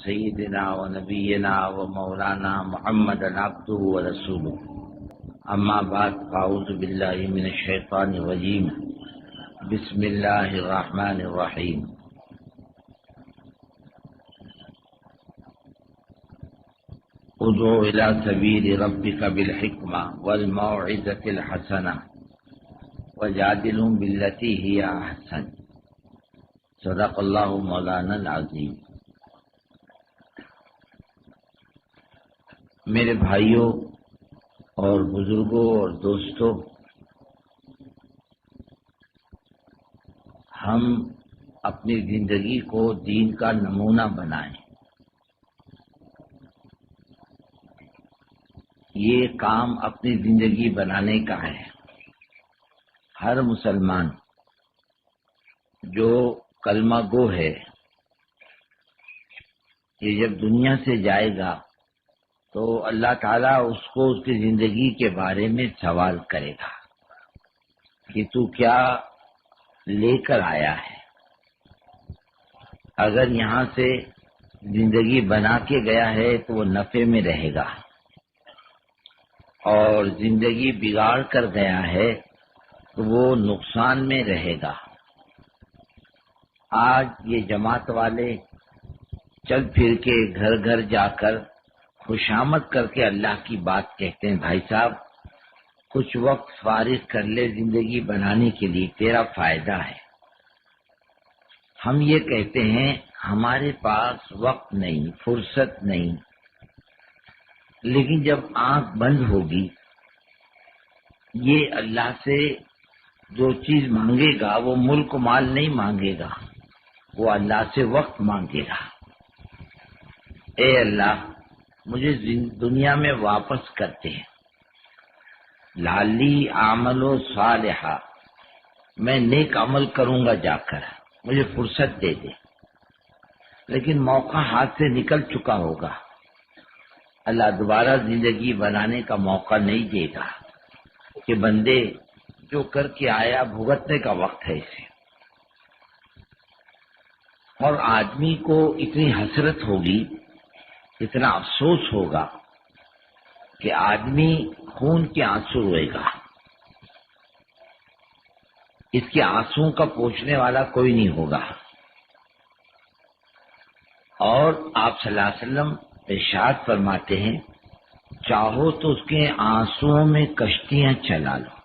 سيدنا ونبينا ومولانا محمد عبده ورسوله اما بعد فاعوذ بالله من الشيطان الرجيم بسم الله الرحمن الرحيم ادع الى سبيل ربك بالحكمة والموعظة الحسنة وجادلهم بالتي هي احسن صدق اللہ مولانا العظیم۔ میرے بھائیوں اور بزرگوں اور دوستوں، ہم اپنی زندگی کو دین کا نمونہ بنائیں۔ یہ کام اپنی زندگی بنانے کا ہے۔ ہر مسلمان جو کلمہ گو ہے، یہ جب دنیا سے جائے گا تو اللہ تعالیٰ اس کو اس کی زندگی کے بارے میں سوال کرے گا کہ تو کیا لے کر آیا ہے۔ اگر یہاں سے زندگی بنا کے گیا ہے تو وہ نفع میں رہے گا، اور زندگی بگاڑ کر گیا ہے تو وہ نقصان میں رہے گا۔ آج یہ جماعت والے چل پھر کے گھر گھر جا کر خوشامد کر کے اللہ کی بات کہتے ہیں، بھائی صاحب کچھ وقت فارغ کر لے زندگی بنانے کے لیے، تیرا فائدہ ہے۔ ہم یہ کہتے ہیں ہمارے پاس وقت نہیں، فرصت نہیں، لیکن جب آنکھ بند ہوگی یہ اللہ سے جو چیز مانگے گا وہ ملک و مال نہیں مانگے گا، وہ اللہ سے وقت مانگے گا۔ اے اللہ مجھے دنیا میں واپس کرتے ہیں، لالی عمل و صالحہ، میں نیک عمل کروں گا جا کر، مجھے فرصت دے دے۔ لیکن موقع ہاتھ سے نکل چکا ہوگا، اللہ دوبارہ زندگی بنانے کا موقع نہیں دے گا کہ بندے جو کر کے آیا بھگتنے کا وقت ہے اسے۔ اور آدمی کو اتنی حسرت ہوگی، اتنا افسوس ہوگا کہ آدمی خون کے آنسو روئے گا، اس کے آنسوؤں کا پوچھنے والا کوئی نہیں ہوگا۔ اور آپ صلی اللہ علیہ وسلم ارشاد فرماتے ہیں چاہو تو اس کے آنسوؤں میں کشتیاں چلا لو،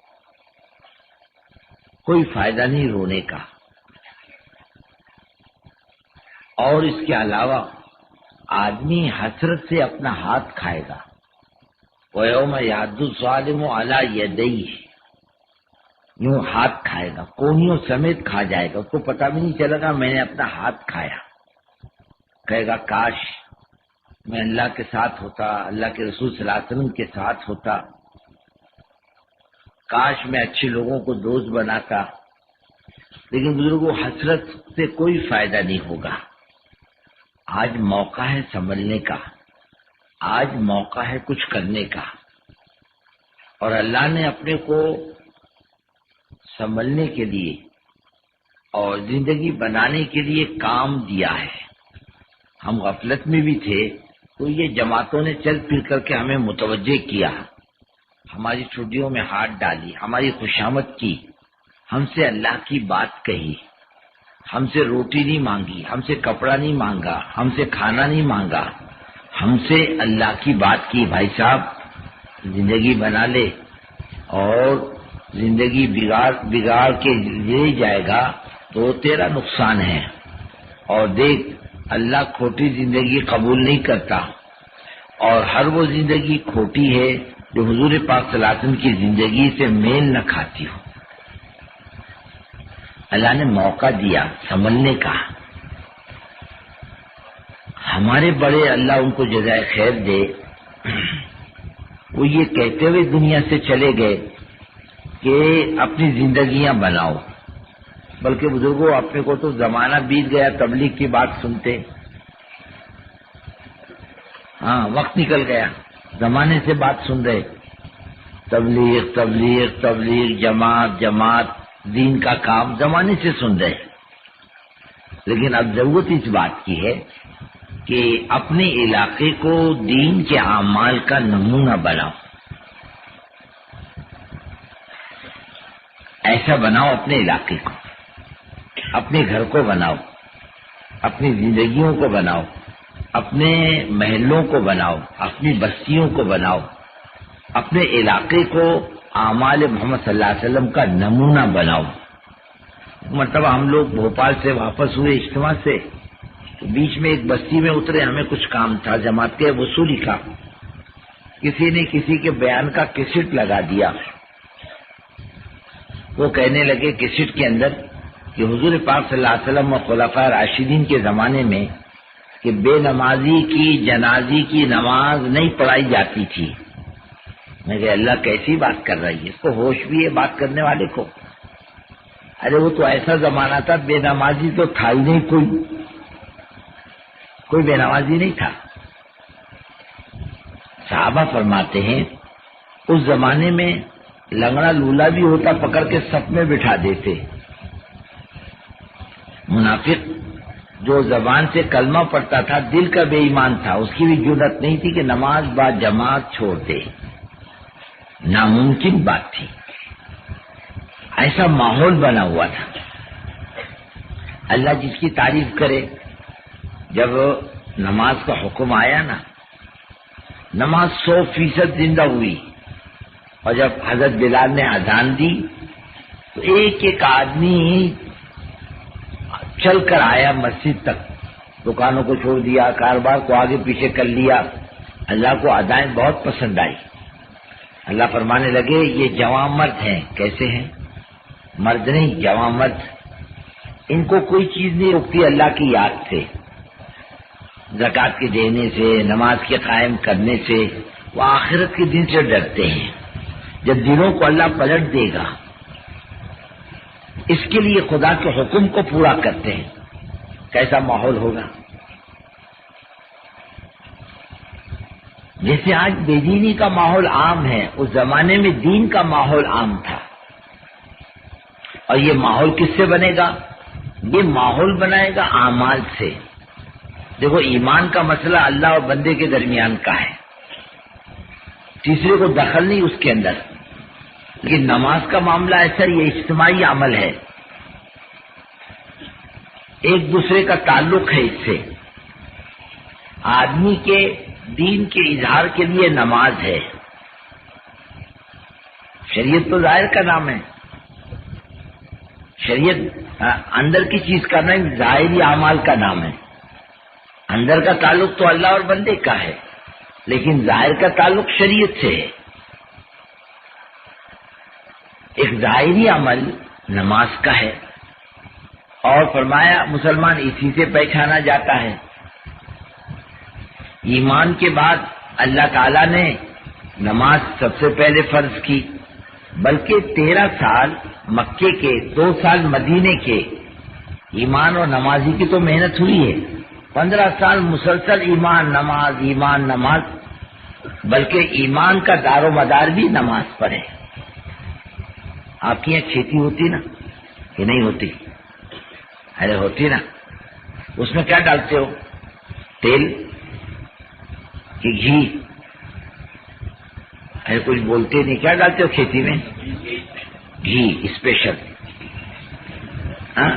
کوئی فائدہ نہیں رونے کا۔ اور اس کے علاوہ آدمی حسرت سے اپنا ہاتھ کھائے گا، وَيَوْمَ يَعَضُّ الظَّالِمُ عَلَى يَدَيْهِ، یوں ہاتھ کھائے گا، کونیوں سمیت کھا جائے گا، اس کو پتہ بھی نہیں چلے گا میں نے اپنا ہاتھ کھایا۔ کہے گا کاش میں اللہ کے ساتھ ہوتا، اللہ کے رسول صلی اللہ علیہ وسلم کے ساتھ ہوتا، کاش میں اچھے لوگوں کو دوست بناتا۔ لیکن بزرگوں حسرت سے کوئی فائدہ نہیں ہوگا۔ آج موقع ہے سنبھلنے کا، آج موقع ہے کچھ کرنے کا، اور اللہ نے اپنے کو سنبھلنے کے لیے اور زندگی بنانے کے لیے کام دیا ہے۔ ہم غفلت میں بھی تھے تو یہ جماعتوں نے چل پھر کر کے ہمیں متوجہ کیا، ہماری چھٹیوں میں ہاتھ ڈالی، ہماری خوشامد کی، ہم سے اللہ کی بات کہی، ہم سے روٹی نہیں مانگی، ہم سے کپڑا نہیں مانگا، ہم سے کھانا نہیں مانگا، ہم سے اللہ کی بات کی، بھائی صاحب زندگی بنا لے، اور زندگی بگاڑ کے لے جائے گا تو تیرا نقصان ہے۔ اور دیکھ اللہ کھوٹی زندگی قبول نہیں کرتا، اور ہر وہ زندگی کھوٹی ہے جو حضور پاک صلی اللہ علیہ وسلم کی زندگی سے میل نہ کھاتی ہو۔ اللہ نے موقع دیا سنبھلنے کا۔ ہمارے بڑے اللہ ان کو جزائے خیر دے، وہ یہ کہتے ہوئے دنیا سے چلے گئے کہ اپنی زندگیاں بناؤ، بلکہ بزرگوں اپنے کو تو زمانہ بیت گیا تبلیغ کی بات سنتے، ہاں وقت نکل گیا، زمانے سے بات سن رہے، تبلیغ تبلیغ تبلیغ، جماعت جماعت، دین کا کام زمانے سے سن رہے۔ لیکن اب ضرورت اس بات کی ہے کہ اپنے علاقے کو دین کے اعمال کا نمونہ بناؤ. ایسا بناؤ اپنے علاقے کو، اپنے گھر کو بناؤ، اپنی زندگیوں کو بناؤ، اپنے محلوں کو بناؤ، اپنی بستیوں کو بناؤ، اپنے علاقے کو اعمال محمد صلی اللہ علیہ وسلم کا نمونہ بناؤ. مطلب ہم لوگ بھوپال سے واپس ہوئے اجتماع سے، بیچ میں ایک بستی میں اترے، ہمیں کچھ کام تھا جماعت کے وصولی کا. کسی نے کسی کے بیان کا کیسٹ لگا دیا. وہ کہنے لگے کیسٹ کے اندر کہ حضور پاک صلی اللہ علیہ وسلم اور خلفائے راشدین کے زمانے میں کہ بے نمازی کی جنازی کی نماز نہیں پڑھائی جاتی تھی. میں کہ اللہ کیسی بات کر رہی ہے، اس کو ہوش بھی ہے بات کرنے والے کو. ارے وہ تو ایسا زمانہ تھا بے نمازی تو تھا ہی نہیں، کوئی بے نمازی نہیں تھا. صحابہ فرماتے ہیں اس زمانے میں لنگڑا لولا بھی ہوتا پکڑ کے صف میں بٹھا دیتے. منافق جو زبان سے کلمہ پڑھتا تھا دل کا بے ایمان تھا، اس کی بھی جرأت نہیں تھی کہ نماز با جماعت چھوڑ دے، ناممکن بات تھی. ایسا ماحول بنا ہوا تھا. اللہ جس کی تعریف کرے. جب نماز کا حکم آیا نا، نماز 100% زندہ ہوئی. اور جب حضرت بلال نے اذان دی تو ایک ایک آدمی چل کر آیا مسجد تک، دکانوں کو چھوڑ دیا، کاروبار کو آگے پیچھے کر لیا. اللہ کو ادائیں بہت پسند آئی. اللہ فرمانے لگے یہ جوان مرد ہیں. کیسے ہیں؟ مرد نہیں، جوان مرد. ان کو کوئی چیز نہیں روکتی اللہ کی یاد سے، زکوٰۃ کے دینے سے، نماز کے قائم کرنے سے. وہ آخرت کے دن سے ڈرتے ہیں جب دلوں کو اللہ پلٹ دے گا. اس کے لیے خدا کے حکم کو پورا کرتے ہیں. کیسا ماحول ہوگا؟ جیسے آج بے دینی کا ماحول عام ہے، اس زمانے میں دین کا ماحول عام تھا. اور یہ ماحول کس سے بنے گا؟ یہ ماحول بنائے گا اعمال سے. دیکھو ایمان کا مسئلہ اللہ اور بندے کے درمیان کا ہے، تیسرے کو دخل نہیں اس کے اندر. لیکن نماز کا معاملہ ایسا، یہ اجتماعی عمل ہے، ایک دوسرے کا تعلق ہے اس سے. آدمی کے دین کے اظہار کے لیے نماز ہے. شریعت تو ظاہر کا نام ہے، شریعت اندر کی چیز کا نہیں، ظاہری اعمال کا نام ہے. اندر کا تعلق تو اللہ اور بندے کا ہے، لیکن ظاہر کا تعلق شریعت سے ہے. ایک ظاہری عمل نماز کا ہے، اور فرمایا مسلمان اسی سے پہچانا جاتا ہے. ایمان کے بعد اللہ تعالیٰ نے نماز سب سے پہلے فرض کی، بلکہ 13 سال مکے کے، 2 سال مدینے کے ایمان اور نمازی کی تو محنت ہوئی ہے. 15 سال مسلسل ایمان نماز، بلکہ ایمان کا دار و مدار بھی نماز پر ہے. آپ کی یہاں کھیتی ہوتی نا کہ نہیں ہوتی؟ ارے ہوتی نا. اس میں کیا ڈالتے ہو؟ تیل کہ گھی؟ ارے کچھ بولتے نہیں. کیا ڈالتے ہو کھیتی میں؟ گھی اسپیشل. ہاں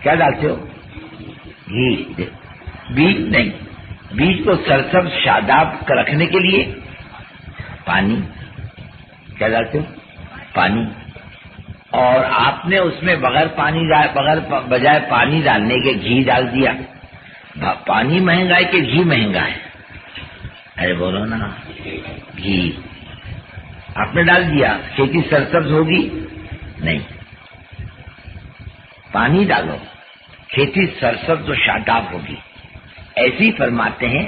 کیا ڈالتے ہو؟ گھی. بیج نہیں، بیج کو سرسبز شاداب رکھنے کے لیے پانی. کیا ڈالتے ہو؟ پانی. اور آپ نے اس میں بجائے پانی ڈالنے کے گھی ڈال دیا. پانی مہنگا ہے کہ گھی مہنگا ہے؟ ارے بولو نا. گھی آپ نے ڈال دیا، کھیتی سرسبز ہوگی؟ نہیں. پانی ڈالو، کھیتی سرسبز و شاداب ہوگی. ایسے ہی فرماتے ہیں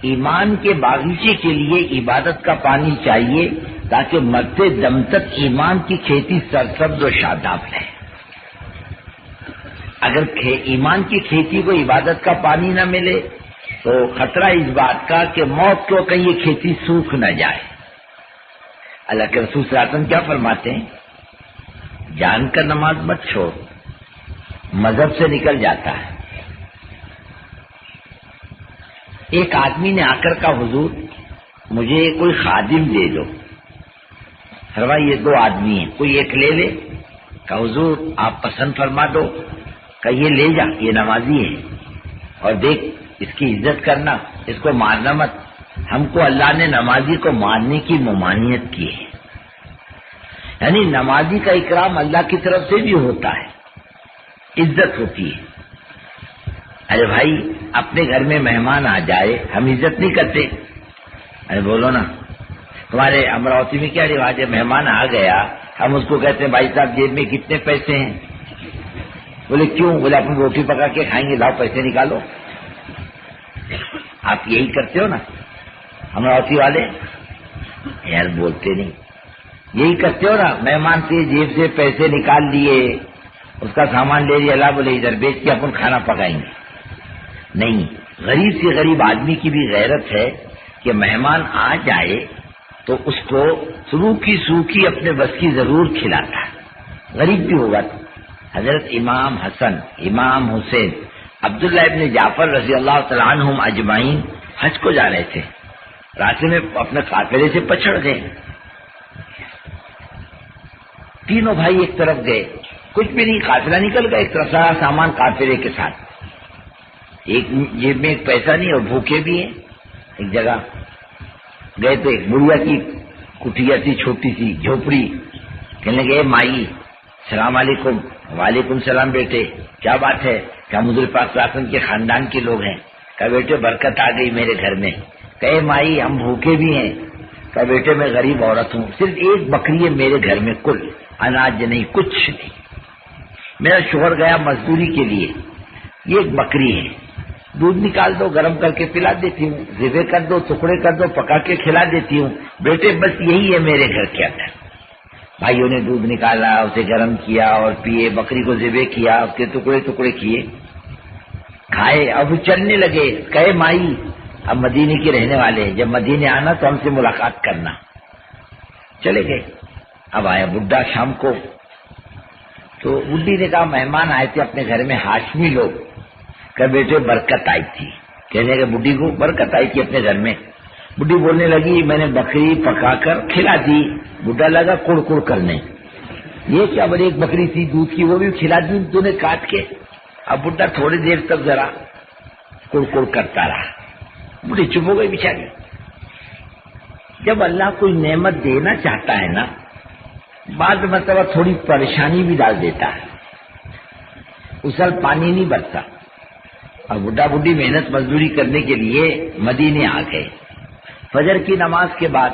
ایمان کے باغیچے کے لیے عبادت کا پانی چاہیے تاکہ مرتے دم تک ایمان کی کھیتی سرسبز و شاداب رہے. اگر ایمان کی کھیتی کو عبادت کا پانی نہ ملے تو خطرہ اس بات کا کہ موت کو کہیں یہ کھیتی سوکھ نہ جائے. اللہ کے رسول صلی اللہ علیہ وسلم کیا فرماتے ہیں؟ جان کر نماز مت چھوڑ، مذہب سے نکل جاتا ہے. ایک آدمی نے آ کر کہا حضور مجھے کوئی خادم دے دو. فرمایا یہ دو آدمی ہیں, کوئی ایک لے لے. کہا حضور آپ پسند فرما دو. کہا یہ لے جا, یہ نمازی ہے, اور دیکھ اس کی عزت کرنا, اس کو مارنا مت. ہم کو اللہ نے نمازی کو مارنے کی ممانعت کی ہے. یعنی نمازی کا اکرام اللہ کی طرف سے بھی ہوتا ہے, عزت ہوتی ہے. ارے بھائی اپنے گھر میں مہمان آ جائے ہم عزت نہیں کرتے. ارے بولو نا, تمہارے امراوتی میں کیا رواج ہے؟ مہمان آ گیا ہم اس کو کہتے ہیں بھائی صاحب جیب میں کتنے پیسے ہیں؟ بولے کیوں؟ بولے اپنی روٹی پکا کے کھائیں گے, لاؤ پیسے نکالو. آپ یہی کرتے ہو نا امراوتی والے؟ یار بولتے نہیں. یہی کرتے ہو نا, مہمان سے جیب سے پیسے نکال لیے, اس کا سامان لے لیا, لا بولے ادھر بیچ کے اپن کھانا پکائیں گے. نہیں, غریب سے غریب آدمی کی بھی غیرت ہے کہ مہمان آ جائے تو اس کو سروکی اپنے بس کی ضرور کھلاتا ہے, غریب بھی ہوگا. حضرت امام حسن, امام حسین, عبداللہ ابن جعفر رضی اللہ تعالیٰ عنہم اجمعین حج کو جا رہے تھے. راستے میں اپنے قافلے سے پچھڑ گئے. تینوں بھائی ایک طرف گئے, کچھ بھی نہیں, قافلہ نکل گیا ایک طرف, سارا سامان قافلے کے ساتھ. ایک جیب میں ایک پیسہ نہیں اور بھوکے بھی ہیں. ایک جگہ گئے تو ایک بڑھیا کی کٹیا تھی, چھوٹی سی جھوپڑی. کہنے لگے مائی السلام علیکم. وعلیکم السلام بیٹے, کیا بات ہے؟ کیا حضور پاک صلی اللہ علیہ وسلم کے خاندان کے لوگ ہیں؟ کہا بیٹے برکت آ گئی میرے گھر میں. کہے مائی ہم بھوکے بھی ہیں. کہا بیٹے میں غریب عورت ہوں, صرف ایک بکری ہے میرے گھر میں, کل اناج نہیں, کچھ نہیں. میرا شوہر گیا مزدوری کے لیے, یہ ایک بکری ہے, دودھ نکال دو, گرم کر کے پلا دیتی ہوں, ذبح کر دو, ٹکڑے کر دو, پکا کے کھلا دیتی ہوں. بیٹے بس یہی ہے میرے گھر کے اندر. بھائیوں نے دودھ نکالا, اسے گرم کیا اور پیے, بکری کو ذبح کیا, اس کے ٹکڑے ٹکڑے کیے, کھائے. اب چلنے لگے. کہے مائی اب مدینے کے رہنے والے ہیں, جب مدینے آنا تو ہم سے ملاقات کرنا. چلے گئے. اب آیا بڈھا شام کو, تو بڈھی نے کہا مہمان آئے تھے اپنے گھر میں ہاشمی لوگ. کہ بیٹے برکت آئی تھی. کہنے کہ بڈھی کو برکت آئی تھی اپنے گھر میں. بڈھی بولنے لگی میں نے بکری پکا کر کھلا دی. بڈھا لگا کڑ کڑ کرنے, یہ کیا بڑی ایک بکری تھی دودھ کی, وہ بھی کھلا دی تو نے کاٹ کے. اب بڈھا تھوڑی دیر تک ذرا کڑ کڑ کرتا رہا. بڈھی چپ ہو گئی بیچاری. جب اللہ کوئی نعمت دینا چاہتا ہے نا, بعض مرتبہ تھوڑی پریشانی بھی ڈال دیتا ہے, اسل پانی نہیں برتا. اور بڈھا بڈھی محنت مزدوری کرنے کے لیے مدینے آ گئے. فجر کی نماز کے بعد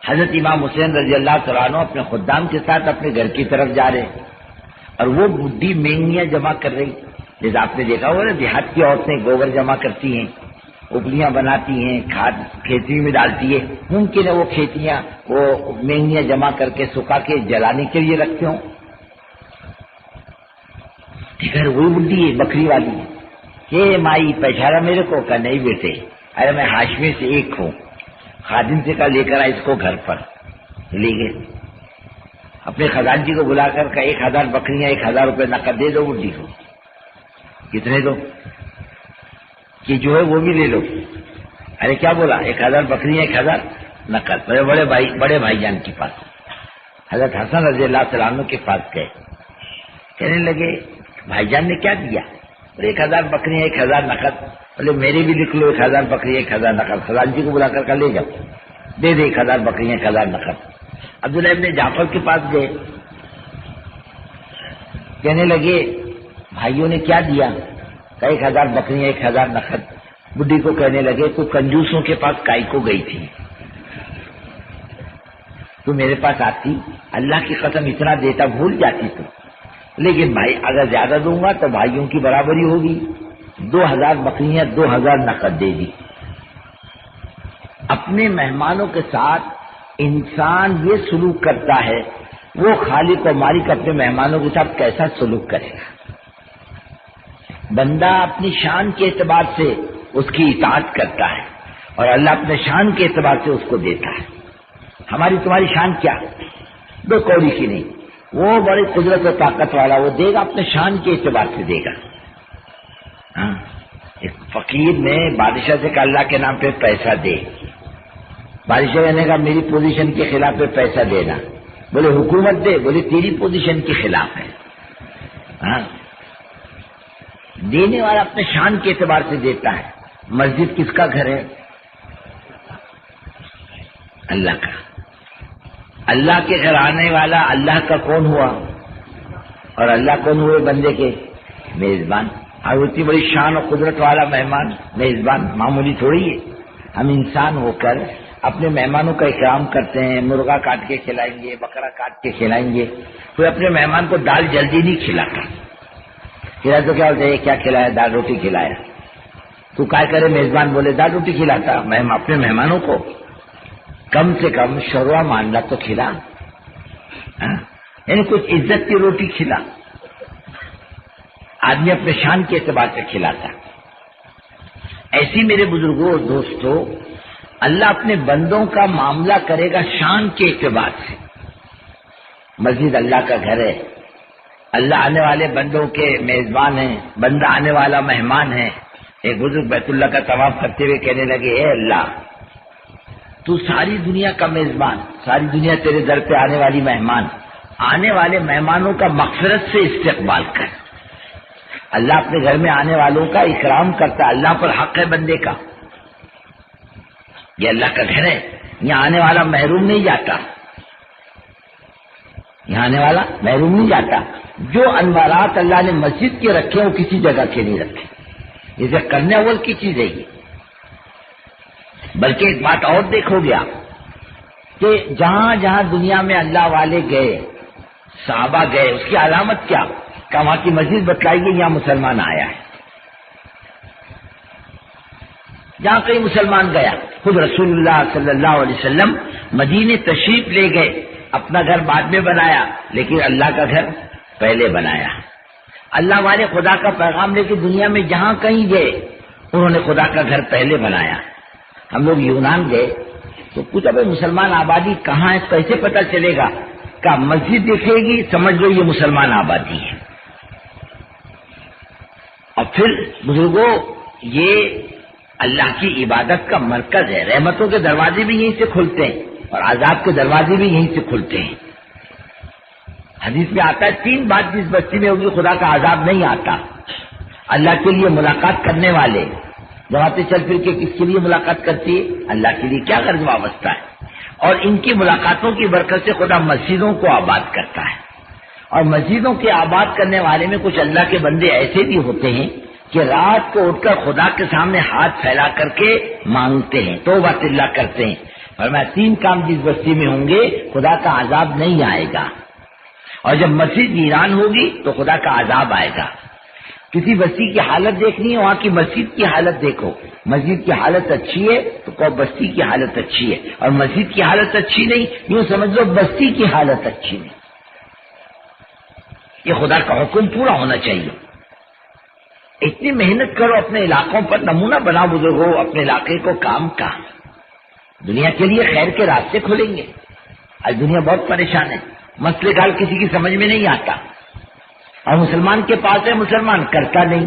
حضرت امام حسین رضی اللہ تعالیٰ عنہ اپنے خدام کے ساتھ اپنے گھر کی طرف جا رہے, اور وہ بڈھی مینگیاں جمع کر رہی. جیسے آپ نے دیکھا ہوگا نا دیہات کی عورتیں گوبر جمع کرتی ہیں, اپلیاں بناتی ہیں, کھاد کھیتی میں ڈالتی ہے. ممکن ہے وہ کھیتیاں وہ مینگیاں جمع کر کے سکھا کے جلانے کے لیے رکھتے ہوں. ٹھیک ہے, وہی بڈھی ہے بکری والی. کہ مائی پہچانا میرے کو؟ کہا نہیں بیٹے, ارے میں ہاشمی سے ایک ہوں. خادم سے کہا لے کر آئے اس کو گھر پر. لے گئے. اپنے خزانچی کو بلا کر کہا 1000 بکریاں 1000 روپے نقد دے دو بڈھی کو. کتنے دو؟ کہ جو ہے وہ بھی لے لو. ارے کیا بولا؟ 1000 بکریاں 1000 نقد. بڑے بھائی جان کے پاس حضرت حسن رضی اللہ تعالیٰ عنہ کے پاس گئے. کہنے لگے بھائی جان نے کیا دیا؟ 1000 بکریاں 1000 نقد. بولے میرے بھی لکھ لو 1000 بکریاں 1000 نقد. خزانچی کو بلا کر لے جاؤ, دے دے 1000 بکریاں 1000 نقد. عبداللہ ابن جعفر کے پاس گئے. کہنے لگے بھائیوں نے کیا دیا؟ کہ 1000 بکریاں 1000 نقد. بڈھی کو کہنے لگے تو کنجوسوں کے پاس کائی کو گئی تھی, تو میرے پاس آتی, اللہ کی قسم اتنا دیتا بھول جاتی تو. لیکن بھائی اگر زیادہ دوں گا تو بھائیوں کی برابری ہوگی. 2000 بکریاں 2000 نقد دے دی. اپنے مہمانوں کے ساتھ انسان یہ سلوک کرتا ہے, وہ خالق و مالک اپنے مہمانوں کے ساتھ کیسا سلوک کرے گا؟ بندہ اپنی شان کے اعتبار سے اس کی اطاعت کرتا ہے, اور اللہ اپنے شان کے اعتبار سے اس کو دیتا ہے. ہماری تمہاری شان کیا؟ 2 کوڑی کی نہیں. وہ بڑی قدرت و طاقت والا, وہ دے گا اپنے شان کے اعتبار سے دے گا. ہاں ایک فقیر نے بادشاہ سے کہا اللہ کے نام پہ پیسہ دے. بادشاہ نے کہا میری پوزیشن کے خلاف ہے پیسہ دینا. بولے حکومت دے. بولے تیری پوزیشن کے خلاف ہے. ہاں دینے والا اپنے شان کے اعتبار سے دیتا ہے. مسجد کس کا گھر ہے؟ اللہ کا. اللہ کے گھر آنے والا اللہ کا کون ہوا؟ اور اللہ کون ہوئے؟ بندے کے میزبان. اور اتنی بڑی شان اور قدرت والا مہمان میزبان معمولی تھوڑی ہے. ہم انسان ہو کر اپنے مہمانوں کا اکرام کرتے ہیں. مرغا کاٹ کے کھلائیں گے, بکرا کاٹ کے کھلائیں گے. کوئی اپنے مہمان کو دال جلدی نہیں کھلاتا. کھلا تو کیا ہوتا ہے, کیا کھلایا؟ دال روٹی کھلایا. تو کیا کرے میزبان؟ بولے دال روٹی کھلاتا. اپنے مہمانوں کو کم سے کم شوروا مانڈا تو کھلا, یعنی کچھ عزت کی روٹی کھلا. آدمی اپنے شان کے اعتبار سے کھلاتا. ایسی میرے بزرگوں اور دوستوں, اللہ اپنے بندوں کا معاملہ کرے گا شان کے اعتبار سے. مسجد اللہ کا گھر ہے. اللہ آنے والے بندوں کے میزبان ہیں. بندہ آنے والا مہمان ہے. ایک بزرگ بیت اللہ کا طواف کرتے ہوئے کہنے لگے, اے اللہ تو ساری دنیا کا میزبان, ساری دنیا تیرے در پہ آنے والی مہمان, آنے والے مہمانوں کا مغفرت سے استقبال کر. اللہ اپنے گھر میں آنے والوں کا اکرام کرتا. اللہ پر حق ہے بندے کا. یہ اللہ کا گھر ہے. یہاں آنے والا محروم نہیں جاتا. یہاں آنے والا محروم نہیں جاتا. جو انوارات اللہ نے مسجد کے رکھے وہ کسی جگہ کے نہیں رکھے. اسے کرنے اول کی چیز ہے یہ. بلکہ ایک بات اور دیکھو گیا کہ جہاں جہاں دنیا میں اللہ والے گئے, صحابہ گئے, اس کی علامت کیا؟ کہ وہاں کی مسجد بتلائی گئی یہاں مسلمان آیا ہے. جہاں کہیں مسلمان گیا, خود رسول اللہ صلی اللہ علیہ وسلم مدینے تشریف لے گئے. اپنا گھر بعد میں بنایا لیکن اللہ کا گھر پہلے بنایا. اللہ والے خدا کا پیغام لے کے دنیا میں جہاں کہیں گئے انہوں نے خدا کا گھر پہلے بنایا. ہم لوگ یونان گئے تو پوچھا بھائی مسلمان آبادی کہاں ہے, کیسے پتہ چلے گا؟ کہ مسجد دکھے گی سمجھ لو یہ مسلمان آبادی ہے. اور پھر بزرگوں یہ اللہ کی عبادت کا مرکز ہے. رحمتوں کے دروازے بھی یہیں سے کھلتے ہیں اور عذاب کے دروازے بھی یہیں سے کھلتے ہیں. حدیث میں آتا ہے 3 بات جس بستی میں ہوگی خدا کا عذاب نہیں آتا. اللہ کے لیے ملاقات کرنے والے, جماعتیں چل پھر کے کس کے لیے ملاقات کرتی ہے؟ اللہ کے لیے. کیا غرض وابستہ ہے. اور ان کی ملاقاتوں کی برکت سے خدا مسجدوں کو آباد کرتا ہے. اور مسجدوں کے آباد کرنے والے میں کچھ اللہ کے بندے ایسے بھی ہوتے ہیں کہ رات کو اٹھ کر خدا کے سامنے ہاتھ پھیلا کر کے مانگتے ہیں, توبہ اللہ کرتے ہیں. فرمایا 3 کام جس بستی میں ہوں گے خدا کا عذاب نہیں آئے گا. اور جب مسجد ویران ہوگی تو خدا کا عذاب آئے گا. کسی بستی کی حالت دیکھنی ہے, وہاں کی مسجد کی حالت دیکھو. مسجد کی حالت اچھی ہے تو بستی کی حالت اچھی ہے, اور مسجد کی حالت اچھی نہیں یوں سمجھ لو بستی کی حالت اچھی نہیں. یہ خدا کا حکم پورا ہونا چاہیے. اتنی محنت کرو اپنے علاقوں پر, نمونہ بناؤ بزرگوں اپنے علاقے کو کام کا. دنیا کے لیے خیر کے راستے کھولیں گے. آج دنیا بہت پریشان ہے. مسئلے کا حل کسی کی سمجھ میں نہیں آتا, اور مسلمان کے پاس ہے مسلمان کرتا نہیں.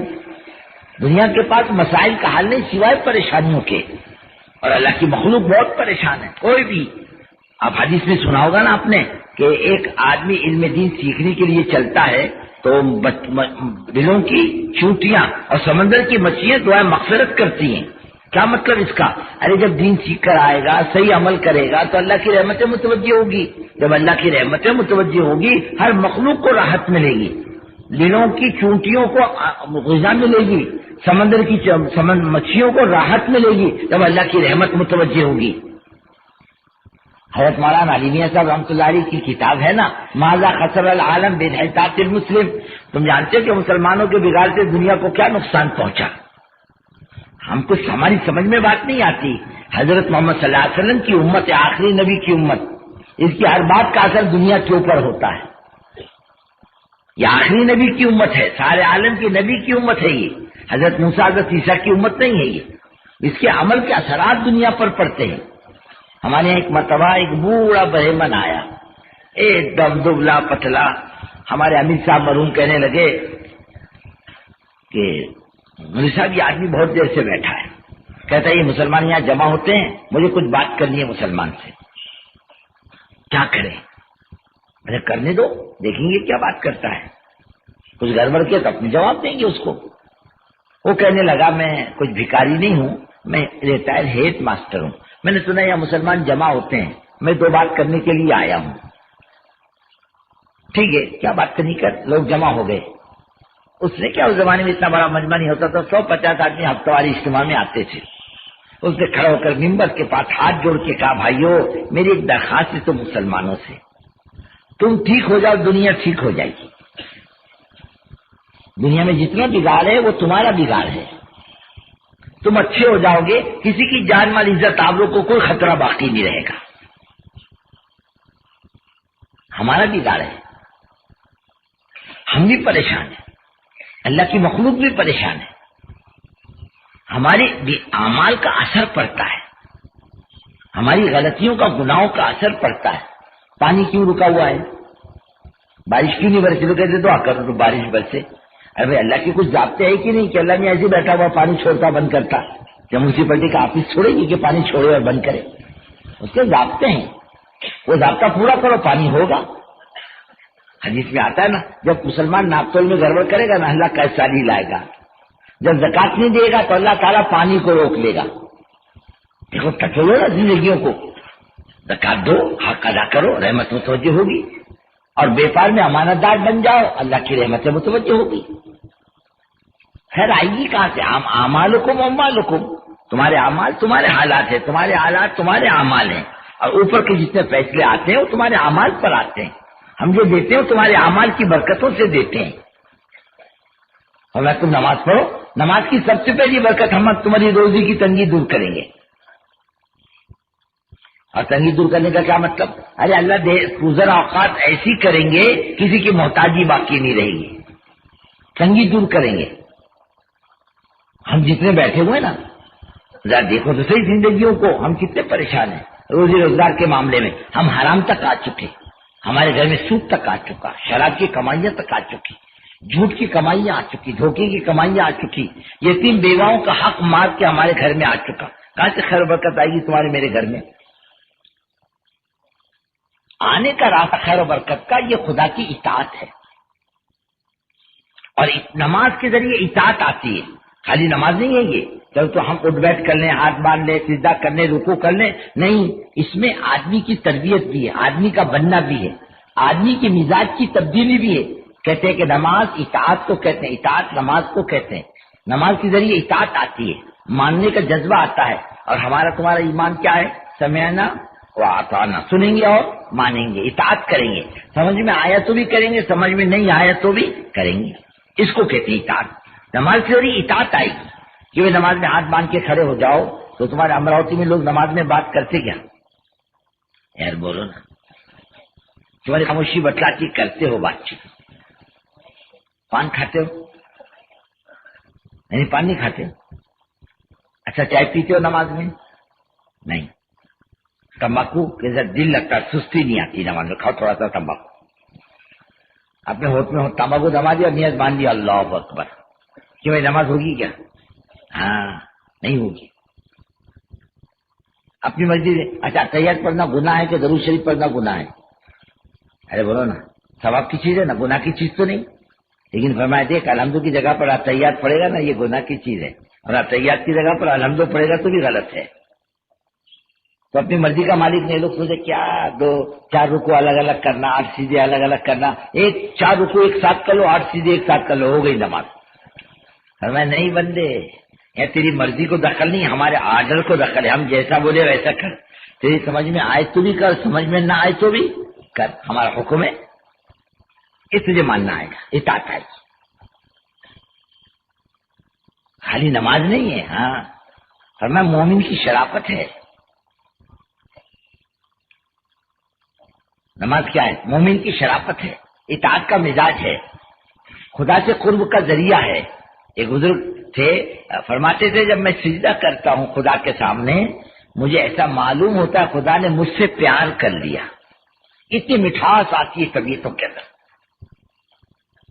دنیا کے پاس مسائل کا حل نہیں سوائے پریشانیوں کے, اور اللہ کی مخلوق بہت پریشان ہے. کوئی بھی آپ حدیث میں سنا ہوگا نا آپ نے کہ ایک آدمی علم دین سیکھنے کے لیے چلتا ہے تو دلوں کی چونٹیاں اور سمندر کی مچھلیاں دعائیں مغفرت کرتی ہیں. کیا مطلب اس کا؟ ارے جب دین سیکھ کر آئے گا, صحیح عمل کرے گا تو اللہ کی رحمتیں متوجہ ہوگی. جب اللہ کی رحمتیں متوجہ ہوگی ہر مخلوق کو راحت ملے گی. دلوں کی چونٹیوں کو غذا ملے گی, سمندر کی مچھلیوں کو راحت ملے گی جب اللہ کی رحمت متوجہ ہوگی. حضرت مولانا علی میاں صاحب رحمۃ اللہ علیہ کی کتاب ہے نا ماذا خسر العالم بانحطاط المسلم. تم جانتے ہو کہ مسلمانوں کے بگاڑ سے دنیا کو کیا نقصان پہنچا. ہم کو ہماری سمجھ میں بات نہیں آتی. حضرت محمد صلی اللہ علیہ وسلم کی امت ہے, آخری نبی کی امت, اس کی ہر بات کا اثر دنیا کے اوپر ہوتا ہے. یہ آخری نبی کی امت ہے, سارے عالم کی نبی کی امت ہے. یہ حضرت موسیٰ حضرت عیسیٰ کی امت نہیں ہے. یہ اس کے عمل کے اثرات دنیا پر پڑتے ہیں. ہمارے یہاں ایک مرتبہ ایک بوڑھا برہمن آیا, ایک دم دبلا پتلا. ہمارے امیر صاحب مرحوم کہنے لگے کہ مولوی صاحب یہ آدمی بہت دیر سے بیٹھا ہے، کہتا ہے یہ مسلمان یہاں جمع ہوتے ہیں، مجھے کچھ بات کرنی ہے مسلمان سے، کیا کریں؟ مجھے کرنے دو، دیکھیں گے کیا بات کرتا ہے، کچھ گڑبڑ کیا تو اپنے جواب دیں گے اس کو۔ وہ کہنے لگا میں کچھ بھکاری نہیں ہوں، میں ریٹائر ہیڈ ماسٹر ہوں، میں نے سنا یہ مسلمان جمع ہوتے ہیں، میں دو بات کرنے کے لیے آیا ہوں۔ ٹھیک ہے، کیا بات کرنی کر، لوگ جمع ہو گئے۔ اس نے کیا، اس زمانے میں اتنا بڑا مجمع نہیں ہوتا تھا، 150 آدمی ہفتہ واری اجتماع میں آتے تھے۔ اس نے کھڑا ہو کر ممبر کے پاس ہاتھ جوڑ کے کہا بھائیو میری ایک درخواست ہے تم مسلمانوں سے، تم ٹھیک ہو جاؤ دنیا ٹھیک ہو جائے گی۔ دنیا میں جتنا بگاڑ ہے وہ تمہارا بگاڑ ہے، تم اچھے ہو جاؤ گے، کسی کی جان مال عزت آبرو کو کوئی خطرہ باقی نہیں رہے گا۔ ہمارا بگاڑ ہے، ہم بھی پریشان ہیں، اللہ کی مخلوق بھی پریشان ہے، ہمارے اعمال کا اثر پڑتا ہے، ہماری غلطیوں کا گناہوں کا اثر پڑتا ہے۔ پانی کیوں رکا ہوا ہے؟ بارش کیوں نہیں برسی؟ تو کہتے دعا کرو تو بارش برسے۔ ارے اللہ کے کچھ ضابطے ہیں کہ نہیں کہ اللہ میں ایسے بیٹھا ہوا پانی چھوڑتا بند کرتا؟ جب میونسپلٹی کا آفس چھوڑے گی کہ پانی چھوڑے اور بند کرے؟ اس کے ضابطے ہیں، وہ ضابطہ پورا کرو پانی ہوگا۔ حدیث میں آتا ہے نا، جب مسلمان ناپتول میں گڑبڑ کرے گا نا اللہ کیسا نہیں لائے گا، جب زکات نہیں دے گا تو اللہ تعالیٰ پانی کو روک لے گا۔ دیکھو ٹچولو نا زندگیوں کو، زکات دو، حق ادا کرو، رحمت متوجہ ہوگی، اور بیپار میں امانت دار بن جاؤ، اللہ کی رحمت متوجہ ہوگی۔ خیر آئے گی کہاں سے؟ اعمالکم اموالکم، تمہارے اعمال تمہارے حالات ہیں، تمہارے حالات تمہارے اعمال ہیں، اور اوپر کے جتنے فیصلے آتے ہیں وہ تمہارے اعمال پر آتے ہیں۔ ہم جو دیتے ہیں تمہارے اعمال کی برکتوں سے دیتے ہیں۔ اور میں تم نماز پڑھو، نماز کی سب سے پہلی برکت ہم تمہاری روزی کی تنگی دور کریں گے۔ اور تنگی دور کرنے کا کیا مطلب؟ ارے اللہ دے گزر اوقات ایسی کریں گے کسی کی محتاجی باقی نہیں رہے گی، تنگی دور کریں گے۔ ہم جتنے بیٹھے ہوئے نا، ذرا دیکھو تو صحیح زندگیوں کو، ہم کتنے پریشان ہیں۔ روزی روزگار کے معاملے میں ہم حرام تک آ چکے، ہمارے گھر میں سود تک آ چکا، شراب کی کمائیاں تک آ چکی، جھوٹ کی کمائیاں آ چکی، دھوکے کی کمائیاں آ چکی، یتیم بیواؤں کا حق مار کے ہمارے گھر میں آ چکا۔ کہاں سے خیر برکت آئے گی تمہارے میرے گھر میں؟ آنے کا راستہ خیر و برکت کا یہ خدا کی اطاعت ہے، اور نماز کے ذریعے اطاعت آتی ہے۔ خالی نماز نہیں ہے یہ چلو تو ہم اٹھ بیٹھ کر لیں، ہاتھ باندھ لیں، سجدہ کر لیں، رکوع کر لیں، نہیں، اس میں آدمی کی تربیت بھی ہے، آدمی کا بننا بھی ہے، آدمی کے مزاج کی تبدیلی بھی ہے۔ کہتے ہیں کہ نماز اطاعت کو کہتے ہیں، اطاعت نماز کو کہتے ہیں۔ نماز کے ذریعے اطاعت آتی ہے، ماننے کا جذبہ آتا ہے، اور ہمارا تمہارا ایمان کیا ہے؟ سمعنا واطعنا، سنیں گے اور مانیں گے، اطاعت کریں گے، سمجھ میں آیا تو بھی کریں گے، سمجھ میں نہیں آیا تو بھی کریں گے، اس کو کہتے ہیں اطاعت۔ نماز کے ذریعے اطاعت آئے گی کہ وہ نماز میں ہاتھ باندھ کے کھڑے ہو جاؤ تو تمہارے امراوتی میں لوگ نماز میں بات کرتے کیا؟ یار بولو نا، تمہاری خاموشی بتلاتی کرتے ہو بات چیت۔ پان کھاتے ہو؟ نہیں پان نہیں کھاتے؟ اچھا چائے پیتے ہو نماز میں؟ نہیں۔ تمباکو کے ساتھ دل لگتا، سستی نہیں آتی نماز میں، کھاؤ تھوڑا سا تمباکو، اپنے ہوٹ میں تمباکو دما دیا، نیت باندھ دیا، اللہ اکبر، کہ بھائی نماز ہوگی کیا؟ ہاں نہیں ہوگی۔ اپنی مرضی سے اچھا تیار پڑھنا گناہ ہے کہ درود شریف پڑھنا گناہ ہے؟ ارے بولو نا، ثواب کی چیز ہے نا، گناہ کی چیز تو نہیں۔ لیکن فرمایا دیکھ الحمدو کی جگہ پر تیار پڑے گا نا، یہ گناہ کی چیز ہے، اور تیار کی جگہ پر الحمدو پڑے گا تو بھی غلط ہے۔ تو اپنی مرضی کا مالک نہیں، لوگ سوچے کیا دو چار رکو الگ الگ کرنا، 8 سیدھے الگ الگ کرنا، 4 رکو ایک ساتھ کر لو، 8 سیدھے ایک ساتھ کر لو، ہو گئی نماز۔ فرمایا نہیں بندے، یا تیری مرضی کو دخل نہیں، ہمارے آرڈر کو دخل ہے، ہم جیسا بولے ویسا کر، تیری سمجھ میں آئے تو بھی کر، سمجھ میں نہ آئے تو بھی کر، ہمارا حکم ہے، اس تجھے ماننا آئے گا، اطاعت آئے گی۔ خالی نماز نہیں ہے، ہاں فرمایا مومن کی شرافت ہے۔ نماز کیا ہے؟ مومن کی شرافت ہے، اطاعت کا مزاج ہے، خدا سے قرب کا ذریعہ ہے۔ ایک بزرگ تھے، فرماتے تھے جب میں سجدہ کرتا ہوں خدا کے سامنے، مجھے ایسا معلوم ہوتا ہے خدا نے مجھ سے پیار کر لیا، اتنی مٹھاس آتی ہے طبیعتوں کے اندر۔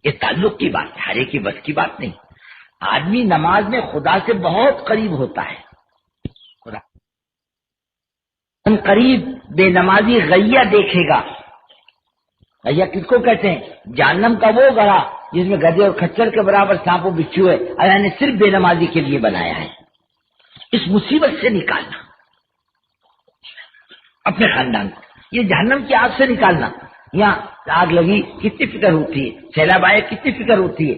یہ تعلق کی بات ہے، ہر ایک کی بس کی بات نہیں۔ آدمی نماز میں خدا سے بہت قریب ہوتا ہے. خدا ان قریب بے نمازی غیہ دیکھے گا. غیہ کس کو کہتے ہیں؟ جہنم کا وہ گڑھا جس میں گدھے اور کھچر کے برابر سانپ و بچھو ہے. اللہ نے صرف بے نمازی کے لیے بنایا ہے. اس مصیبت سے نکالنا اپنے خاندان کو، یہ جہنم کی آگ سے نکالنا. یہاں آگ لگی کتنی فکر ہوتی ہے، سیلاب آئے کتنی فکر ہوتی ہے،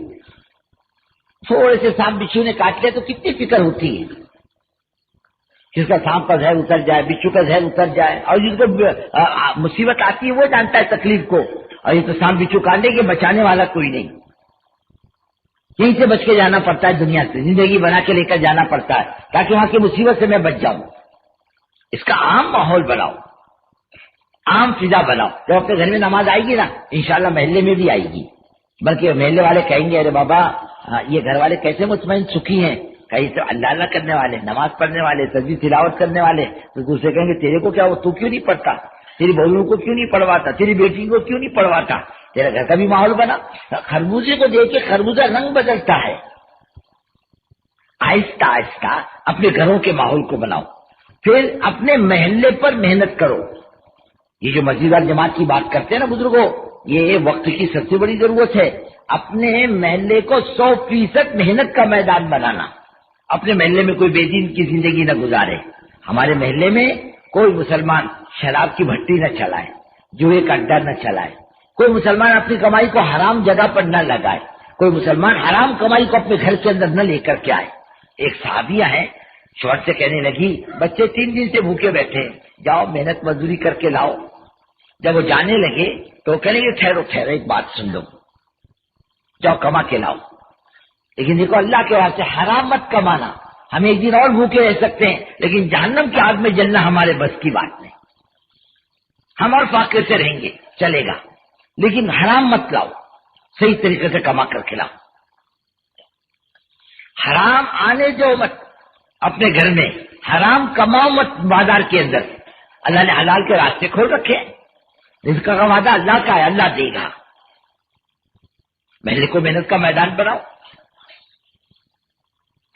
تھوڑے سے سانپ بچھو نے کاٹ لیا تو کتنی فکر ہوتی ہے. جس کا سانپ کا زہر اتر جائے، بچھو کا زہر اتر جائے، اور جس کو مصیبت آتی ہے وہ جانتا ہے تکلیف کو. اور یہ تو سانپ بچھو کاٹ لے کے بچانے والا کوئی نہیں. یہیں سے بچ کے جانا پڑتا ہے، دنیا سے زندگی بنا کے لے کر جانا پڑتا ہے تاکہ وہاں کی مصیبت سے میں بچ جاؤں. اس کا عام ماحول بناؤ، عام فضا بناؤ. جب اپنے گھر میں نماز آئے گی نا انشاءاللہ محلے میں بھی آئے گی. بلکہ محلے والے کہیں گے ارے بابا یہ گھر والے کیسے مطمئن سکھی ہیں، کہیں تو اللہ اللہ کرنے والے، نماز پڑھنے والے، تسبیح تلاوت کرنے والے. تو دوسرے کہیں گے تیرے کو کیا ہوا، تو کیوں نہیں پڑھتا، تیری بہوؤں کو کیوں نہیں پڑھواتا، تیری بیٹی کو کیوں نہیں پڑھواتا. تیرا گھر کا بھی ماحول بنا. خربوزے کو دیکھ کے خربوزہ رنگ بدلتا ہے. آہستہ آہستہ اپنے گھروں کے ماحول کو بناؤ، پھر اپنے محلے پر محنت کرو. یہ جو مسجد اور جماعت کی بات کرتے ہیں نا بزرگوں، یہ وقت کی سب سے بڑی ضرورت ہے. اپنے محلے کو 100% محنت کا میدان بنانا. اپنے محلے میں کوئی بے دین کی زندگی نہ گزارے. ہمارے محلے میں کوئی مسلمان شراب کی بھٹی نہ چلائے، جوئے کا اڈا نہ چلائے. کوئی مسلمان اپنی کمائی کو حرام جگہ پر نہ لگائے. کوئی مسلمان حرام کمائی کو اپنے گھر کے اندر نہ لے کر کے آئے. ایک صحابیہ ہے، شوہر سے کہنے لگی بچے 3 دن سے بھوکے بیٹھے، جاؤ محنت مزدوری کر کے لاؤ. جب وہ جانے لگے تو کہنے لگے ٹھہرو ٹھہرو ایک بات سن لو، جاؤ کما کے لاؤ. لیکن دیکھو اللہ کے واسطے حرام مت کمانا. ہم ایک دن اور بھوکے رہ سکتے ہیں لیکن جہنم کی آگ میں جلنا ہمارے بس کی بات نہیں. ہم اور فاقے سے رہیں گے چلے گا، لیکن حرام مت لاؤ، صحیح طریقے سے کما کر کے لاؤ. حرام آنے جو مت اپنے گھر میں، حرام کماؤ مت بازار کے اندر. اللہ نے حلال کے راستے کھول رکھے، رزق کا وعدہ اللہ کا ہے، اللہ دے گا. محلے کو محنت کا میدان بناؤ،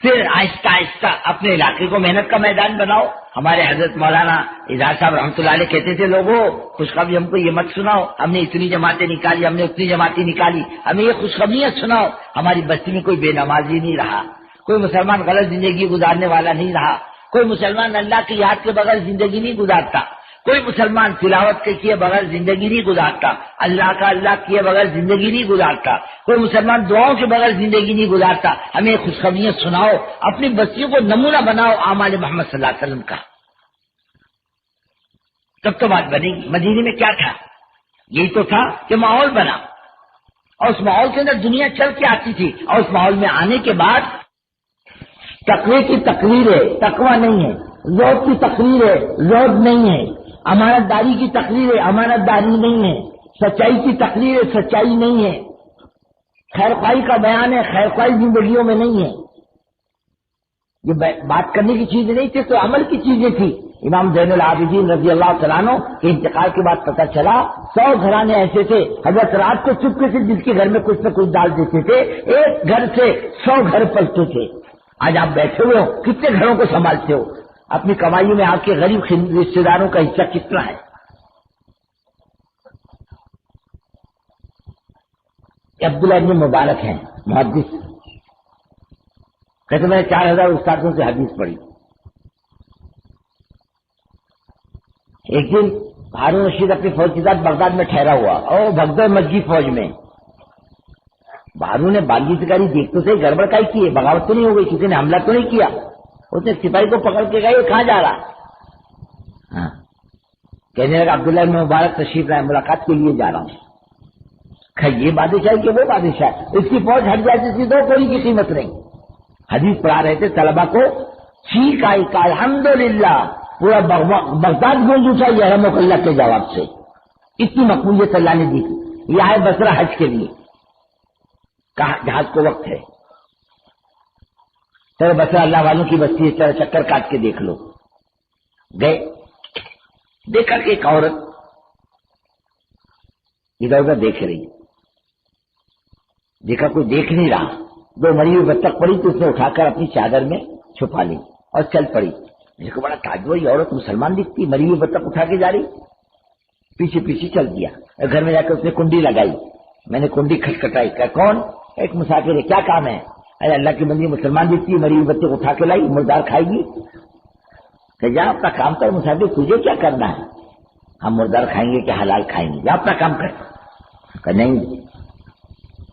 پھر آہستہ آہستہ اپنے علاقے کو محنت کا میدان بناؤ. ہمارے حضرت مولانا اظہار صاحب رحمۃ اللہ علیہ کہتے تھے لوگوں خوشخبری ہم کو یہ مت سناؤ، ہم نے اتنی جماعتیں نکالی، ہم نے اتنی جماعتیں نکالی، ہمیں یہ خوشخبریاں سناؤ. ہماری بستی میں کوئی بے نمازی نہیں رہا، کوئی مسلمان غلط زندگی گزارنے والا نہیں رہا، کوئی مسلمان اللہ کی یاد کے بغیر زندگی نہیں گزارتا، کوئی مسلمان تلاوت کے کیے بغیر زندگی نہیں گزارتا، اللہ کا اللہ کیے بغیر زندگی نہیں گزارتا، کوئی مسلمان دعاؤں کے بغیر زندگی نہیں گزارتا. ہمیں خوشخبریاں سناؤ، اپنی بستیوں کو نمونہ بناؤ اعمال محمد صلی اللہ علیہ وسلم کا. تب تو بات بنے گی. مدینے میں کیا تھا؟ یہی تو تھا کہ ماحول بنا، اور اس ماحول کے اندر دنیا چل کے آتی تھی. اور اس ماحول میں آنے کے بعد تقوی کی تقریر ہے، تقوی نہیں ہے. زہد کی تقریر ہے، زہد نہیں ہے. امانت داری کی تقریر ہے، امانت داری نہیں ہے. سچائی کی تقریر ہے، سچائی نہیں ہے. خیر خواہی کا بیان ہے، خیر خواہی زندگیوں میں نہیں ہے. یہ بات کرنے کی چیز نہیں تھی تو عمل کی چیزیں تھی. امام زین العابدین رضی اللہ تعالیٰ عنہ کے انتقال کے بعد پتہ چلا 100 گھرانے ایسے تھے حضرت رات کو چپکے سے جس کے گھر میں کچھ نہ کچھ ڈال دیتے تھے، ایک گھر سے 100 گھر پلتے تھے. آج آپ بیٹھے ہوئے ہو، کتنے گھروں کو سنبھالتے ہو؟ اپنی کمائی میں آپ کے غریب رشتے داروں کا حصہ کتنا ہے؟ عبداللہ ابن مبارک ہیں محدث، کہتے میں نے 4000 استادوں سے حدیث پڑھی. ایک دن ہارون رشید اپنی فوج کے ساتھ بغداد میں ٹھہرا ہوا اور بغداد مسجد فوج میں. ہارون نے باغی سے کہی دیکھ تو صحیح گڑبڑ کائی کی ہے، بغاوت تو نہیں ہو گئی، کسی نے حملہ تو نہیں کیا؟ اس نے سپاہی کو پکڑ کے کہا یہ کہاں جا رہا؟ ہاں کہنے لگا عبداللہ ابن مبارک تشریف لائے، ملاقات کے لیے جا رہا ہوں. یہ بادشاہ کہ وہ بادشاہ، اس کی فوج ہٹ جائے اس کی 2 کوڑی کی قیمت نہیں. حدیث پڑھا رہے تھے طلبا کو، ٹھیک آئی کا الحمدللہ، پورا بغداد گونج اٹھا یہ رحمۃ اللہ کے جواب سے. اتنی مقبولیت اللہ نے دی تھی. یہ آئے بصرہ حج کے لیے، کہا جہاز کو وقت ہے، چلو بصرہ اللہ والوں کی بستی ہے، چلو چکر کاٹ کے دیکھ لو. گئے، دیکھا کہ ایک عورت ادھر ادھر دیکھ رہی، دیکھا کوئی دیکھ نہیں رہا دو مری ہوئی بطخ پڑی تو اس نے اٹھا کر اپنی چادر میں چھپا لی اور چل پڑی. میرے کو بڑا تعجب ہوا، یہ عورت مسلمان دکھتی، مری ہوئی بطخ اٹھا کے جا رہی. پیچھے پیچھے چل دیا، گھر میں جا کر اس نے کنڈی لگائی. میں نے کنڈی کھٹکھٹائی، کہا کون؟ ایک مسافر ہے. کیا کام ہے؟ ارے اللہ کی بندی مسلمان دکھتی ہے، مری ہوئی بطخ اٹھا کے لائی، مردار کھائے گی. کہ جا اپنا کام کر مسافر، تجھے کیا کرنا ہے؟ ہم مردار کھائیں گے کہ حلال کھائیں گے؟ جا اپنا کام کر. کہ نہیں،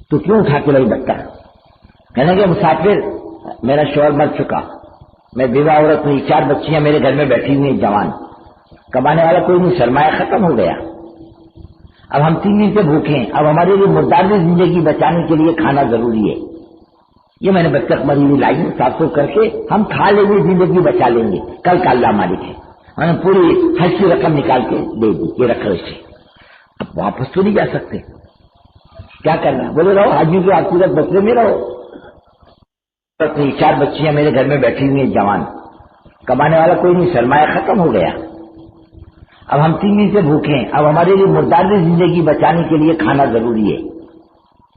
تو کیوں اٹھا کے لائی بطخ؟ کہنے کہ مسافر میرا شوہر مر چکا، میں بیوہ عورت ہوئی، 4 بچیاں میرے گھر میں بیٹھی ہوئی ہیں جوان، کمانے والا کوئی نہیں، سرمایہ ختم ہو گیا. اب ہم 3 دن سے بھوکے ہیں، اب ہمارے لیے مردار زندگی بچانے کے لیے کھانا ضروری ہے. یہ میں نے بطخ مری ہوئی لائی، صاف ستھرا کر کے ہم کھا لیں گے، زندگی بچا لیں گے، کل کا اللہ مالک ہے. ہم نے پوری حج کی رقم نکال کے دے دی، یہ رکھو اسے. اب واپس تو نہیں جا سکتے، کیا کرنا؟ بولے رہو حاجیوں کی عقیدت بسرے میں رہو. 4 بچیاں میرے گھر میں بیٹھی ہوئی ہیں جوان، کمانے والا کوئی نہیں، سرمایہ ختم ہو گیا. اب ہم 3 دن سے بھوکے ہیں، اب ہمارے لیے مردار زندگی بچانے کے لیے کھانا ضروری ہے.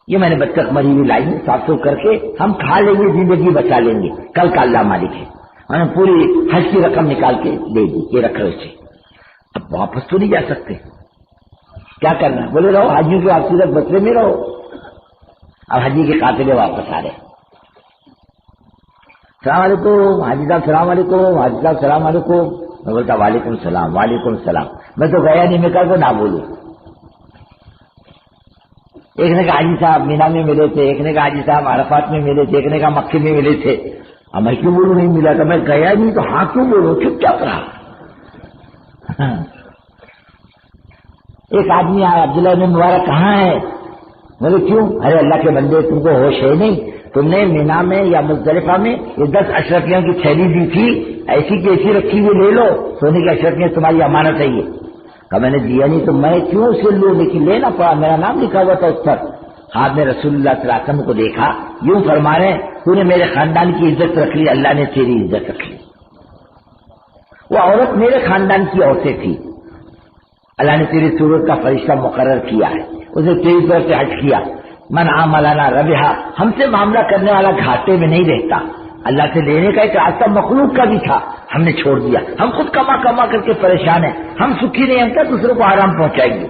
یہ میں نے بطخ مری ہوئی لائی، صاف ستھرا کر کے ہم کھا لیں گے، زندگی بچا لیں گے، کل کا اللہ مالک ہے. ہم نے پوری حج کی رقم نکال کے دے دی، یہ رکھو اسے. اب واپس تو نہیں جا سکتے، کیا کرنا؟ بولے رہو حاجیوں کی عقیدت بسرے میں رہو. اب حجی کے قافلے واپس آ رہے. السلام علیکم حاجی صاحب، السلام علیکم حاجی صاحب، السلام علیکم. میں بولتا وعلیکم السلام، وعلیکم السلام. میں تو گیا نہیں، میں کہا کو نہ بولوں. ایک نے کہا حاجی صاحب مینا میں ملے تھے، ایک نے کہا حاجی صاحب عرفات میں ملے تھے، ایک نے کہا مکے میں ملے تھے. اب میں کیوں بولوں نہیں ملا تھا؟ میں گیا نہیں تو ہاں کیوں بولوں، چپ چاپ رہا. ایک آدمی آیا، عبداللہ بن مبارک کہاں ہے؟ بولے کیوں؟ ارے اللہ کے بندے تم کو ہوش ہے نہیں؟ تم نے مینا میں یا مزدلفہ میں یہ 10 اشرفیوں کی تھیلی دی تھی، ایسی کی ایسی رکھی ہوئی، لے لو، سونے کی اشرفیاں تمہاری امانت ہے. یہ کہ میں نے دیا نہیں تو میں کیوں اسے لوں، لیکن لینا پڑا، میرا نام لکھا ہوا تھا اس پر. ہاتھ میں رسول اللہ صلی اللہ علیہ وسلم کو دیکھا، یوں فرما رہے تو نے میرے خاندان کی عزت رکھ لی، اللہ نے تیری عزت رکھ لی. وہ عورت میرے خاندان کی عورتیں تھی، اللہ نے تیری صورت کا فرشتہ مقرر کیا ہے، اسے تیری طرف سے ہٹ کیا. من عاملنا ربحا، ہم سے معاملہ کرنے والا گھاٹے میں نہیں رہتا. اللہ سے لینے کا ایک راستہ مخلوق کا بھی تھا، ہم نے چھوڑ دیا. ہم خود کما کما کر کے پریشان ہیں، ہم سکھی نہیں، ہم کیا دوسروں کو آرام پہنچائیں گے؟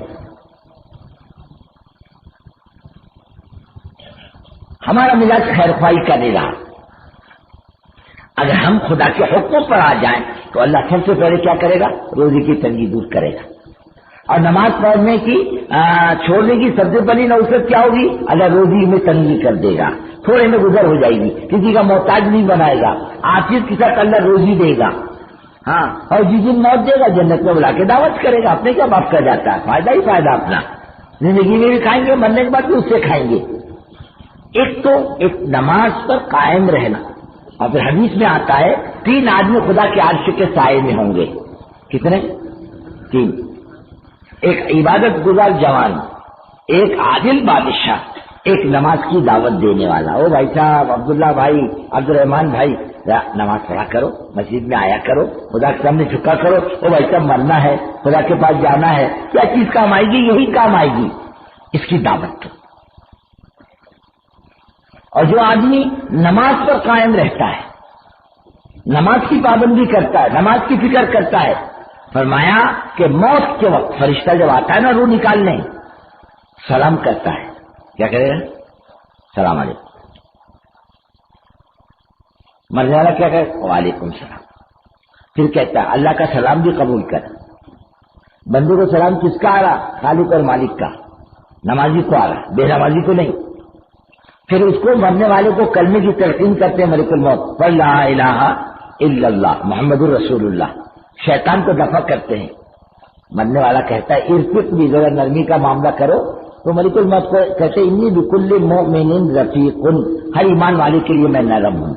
ہمارا مزاج خیر خواہی کا نہیں رہا. اگر ہم خدا کے حکموں پر آ جائیں تو اللہ سب سے پہلے کیا کرے گا؟ روزی کی تنگی دور کرے گا. اور نماز پڑھنے کی چھوڑنے کی سب سے بڑی نوسط کیا ہوگی؟ اللہ روزی میں تنگی کر دے گا، تھوڑے میں گزر ہو جائے گی، کسی کا محتاج نہیں بنائے گا، عاجز کے ساتھ اللہ روزی دے گا. ہاں، اور جس دن موت دے گا جنت میں بلا کے دعوت کرے گا. اپنے کیا باپ کر جاتا ہے، فائدہ ہی فائدہ اپنا. زندگی میں بھی کھائیں گے، مرنے کے بعد بھی اس سے کھائیں گے. ایک تو ایک نماز پر قائم رہنا، اور پھر حدیث میں آتا ہے 3 آدمی خدا کے عرش کے سائے میں ہوں گے. کتنے؟ 3. ایک عبادت گزار جوان، ایک عادل بادشاہ، ایک نماز کی دعوت دینے والا. او بھائی صاحب، عبداللہ بھائی، عبد الرحمان بھائی، نماز پڑھا کرو، مسجد میں آیا کرو، خدا کے سامنے جھکا کرو. او بھائی صاحب مرنا ہے، خدا کے پاس جانا ہے، کیا چیز کام آئے گی؟ یہی کام آئے گی، اس کی دعوت تو. اور جو آدمی نماز پر قائم رہتا ہے، نماز کی پابندی کرتا ہے، نماز کی فکر کرتا ہے، فرمایا کہ موت کے وقت فرشتہ جب آتا ہے نا روح نکالنے، سلام کرتا ہے. کیا کرے گا؟ سلام علیکم. مرنے والا کیا کہے؟ وعلیکم السلام. پھر کہتا ہے اللہ کا سلام بھی قبول کر. بندے کو سلام کس کا آ رہا؟ خالق اور مالک کا. نمازی کو آ رہا، بے نمازی کو نہیں. پھر اس کو مرنے والے کو کلمے کی تلقین کرتے ہیں ملک الموت، قل لا الہ الا اللہ محمد الرسول اللہ. شیطان کو دفع کرتے ہیں. مرنے والا کہتا ہے ارفق بھی، ذرا نرمی کا معاملہ کرو. تو ملک الموت کو کہتے ہیں انی بکل مؤمن رفیق، ہر ایمان والے کے لیے میں نرم ہوں.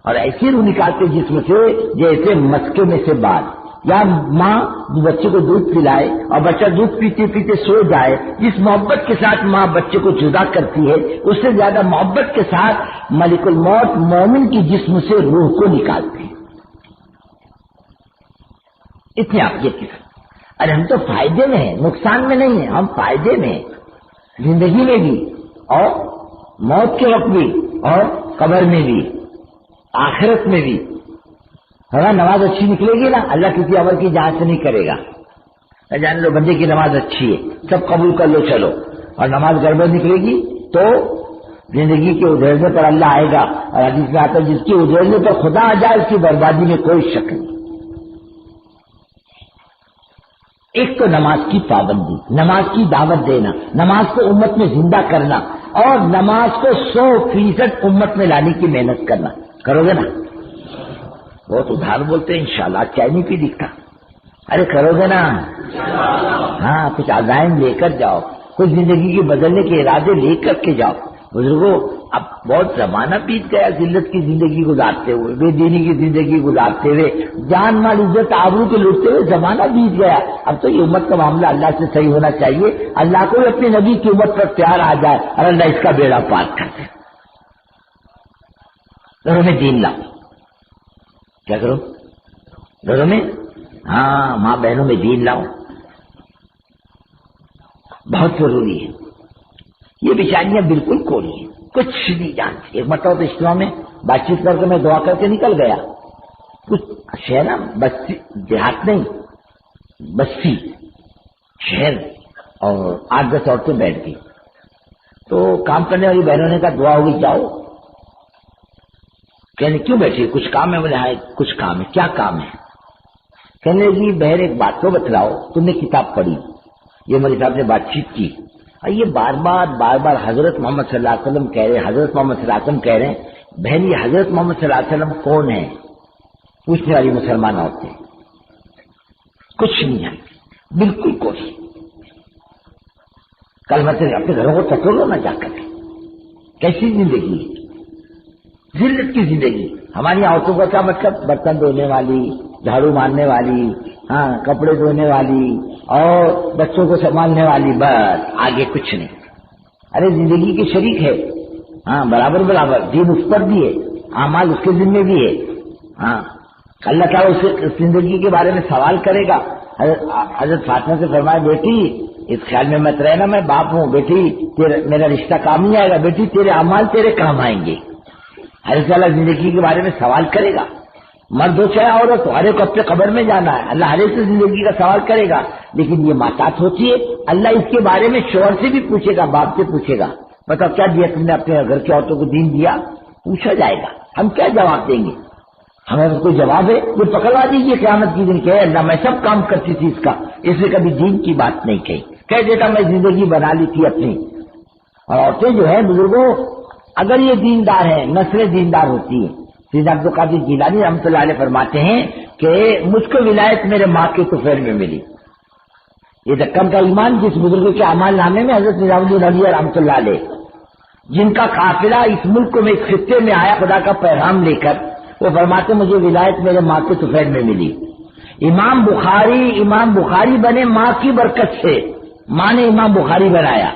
اور ایسی روح نکالتے جسم سے جیسے مسکے میں سے بال. یا ماں بچے کو دودھ پلائے اور بچہ دودھ پیتے پیتے سو جائے، جس محبت کے ساتھ ماں بچے کو جدا کرتی ہے، اس سے زیادہ محبت کے ساتھ ملک الموت مومن کی جسم سے روح کو نکالتے ہیں. اتنی عافیت کے ساتھ. ارے ہم تو فائدے میں ہیں، نقصان میں نہیں ہیں، ہم فائدے میں ہیں، زندگی میں بھی اور موت کے وقت بھی اور قبر میں بھی، آخرت میں بھی. اگر نماز اچھی نکلے گی نا، اللہ کسی عمل کی جانچ نہیں کرے گا. جان لو بندے کی نماز اچھی ہے، سب قبول کر لو چلو. اور نماز گڑبڑ نکلے گی تو زندگی کے ادھیڑنے پر اللہ آئے گا. اور حدیث میں آتا ہے جس کے ادھیڑنے پر خدا آ جائے اس کی بربادی میں کوئی شک نہیں. ایک تو نماز کی پابندی، نماز کی دعوت دینا، نماز کو امت میں زندہ کرنا، اور نماز کو 100% امت میں لانے کی محنت کرنا. کرو گے نا؟ بہت ادھار بولتے ہیں انشاءاللہ. چائے نہیں پی دکھتا. ارے کرو گے نا؟ ہاں، کچھ عزائم لے کر جاؤ، کچھ زندگی کے بدلنے کے ارادے لے کر کے جاؤ. بزرگوں، اب بہت زمانہ بیت گیا ذلت کی زندگی گزارتے ہوئے، بے دینی کی زندگی گزارتے ہوئے، جان مال عزت آبرو کے لوٹتے ہوئے زمانہ بیت گیا. اب تو یہ امت کا معاملہ اللہ سے صحیح ہونا چاہیے. اللہ کو اپنے نبی کی امت پر پیار آ جائے اور اللہ اس کا بیڑا پار کر دے. گھروں میں دین لاؤ. کیا کرو گھروں میں؟ ہاں، ماں بہنوں میں دین لاؤ، بہت ضروری ہے. یہ بیچاریاں بالکل کوری ہیں، کچھ نہیں جانتی. ایک مرتبہ تو اجتماع میں بات چیت کر کے میں دعا کر کے نکل گیا. کچھ شہر نا، بستی، دیہات نہیں، بستی شہر، اور 8-10 عورتیں بیٹھ گئی. تو کام کرنے والی بہنوں نے کہا دعا ہوگی جاؤ. کہنے کیوں بیٹھی؟ کچھ کام ہے؟ بولے ہاں کچھ کام ہے. کیا کام ہے؟ کہنے لگی بہن ایک بات تو بتلاؤ، تم نے کتاب پڑھی، یہ میرے صاحب نے بات چیت کی، اور یہ بار بار حضرت محمد صلی اللہ علیہ وسلم کہہ رہے ہیں، حضرت محمد صلی اللہ علیہ وسلم کہہ رہے ہیں. بہن یہ حضرت محمد صلی اللہ علیہ وسلم کون ہے؟ پوچھنے والی مسلمان عورتیں کچھ نہیں جانتی، بالکل کوئی. کل مطلب اپنے گھروں کو ٹٹولو نہ جا کر. کیسی زندگی ہے؟ ذلت کی زندگی. ہماری عورتوں کا کیا مطلب؟ برتن دھونے والی، جھاڑو مارنے والی، ہاں کپڑے دھونے والی، اور بچوں کو سنبھالنے والی، بس آگے کچھ نہیں. ارے زندگی کے شریک ہے، ہاں برابر. دین اس پر بھی ہے، اعمال اس کے ذمے بھی ہے. ہاں اللہ تعالیٰ اس زندگی کے بارے میں سوال کرے گا. حضرت فاطمہ سے فرمایا بیٹی اس خیال میں مت رہنا میں باپ ہوں، بیٹی میرا رشتہ کام نہیں آئے گا، بیٹی تیرے اعمال تیرے کام آئیں گے. اللہ تعالیٰ زندگی کے بارے میں سوال کرے گا. مرد ہو چاہے عورت ہو، ہر ایک اپنے قبر میں جانا ہے. اللہ ہر ایک سے زندگی کا سوال کرے گا. لیکن یہ ماتات ہوتی ہے، اللہ اس کے بارے میں شوہر سے بھی پوچھے گا، باپ سے پوچھے گا. مطلب کیا دیا تم نے اپنے گھر کی عورتوں کو؟ دین دیا؟ پوچھا جائے گا. ہم کیا جواب دیں گے؟ ہمیں کوئی جواب ہے؟ یہ پکڑوا دیجیے قیامت کی دن کہ اللہ میں سب کام کرتی تھی اس کا، اس نے کبھی دین کی بات نہیں کہی. کہہ دیتا میں زندگی بنا لی تھی اپنی. اور عورتیں جو ہے بزرگوں، اگر یہ دیندار ہیں، نسلیں دیندار ہوتی ہیں. سیدنا عبد القادر جیلانی رحمۃ اللہ علیہ فرماتے ہیں کہ مجھ کو ولایت میرے ماں کے طفیل میں ملی. یہ دکن کا ایمان جس بزرگ کے اعمال نامے میں حضرت نظام الدین علی رحمۃ اللہ علیہ، جن کا قافلہ اس ملک میں اس خطے میں آیا خدا کا پیغام لے کر، وہ فرماتے مجھے ولایت میرے ماں کے طفیل میں ملی. امام بخاری بنے ماں کی برکت سے. ماں نے امام بخاری بنایا.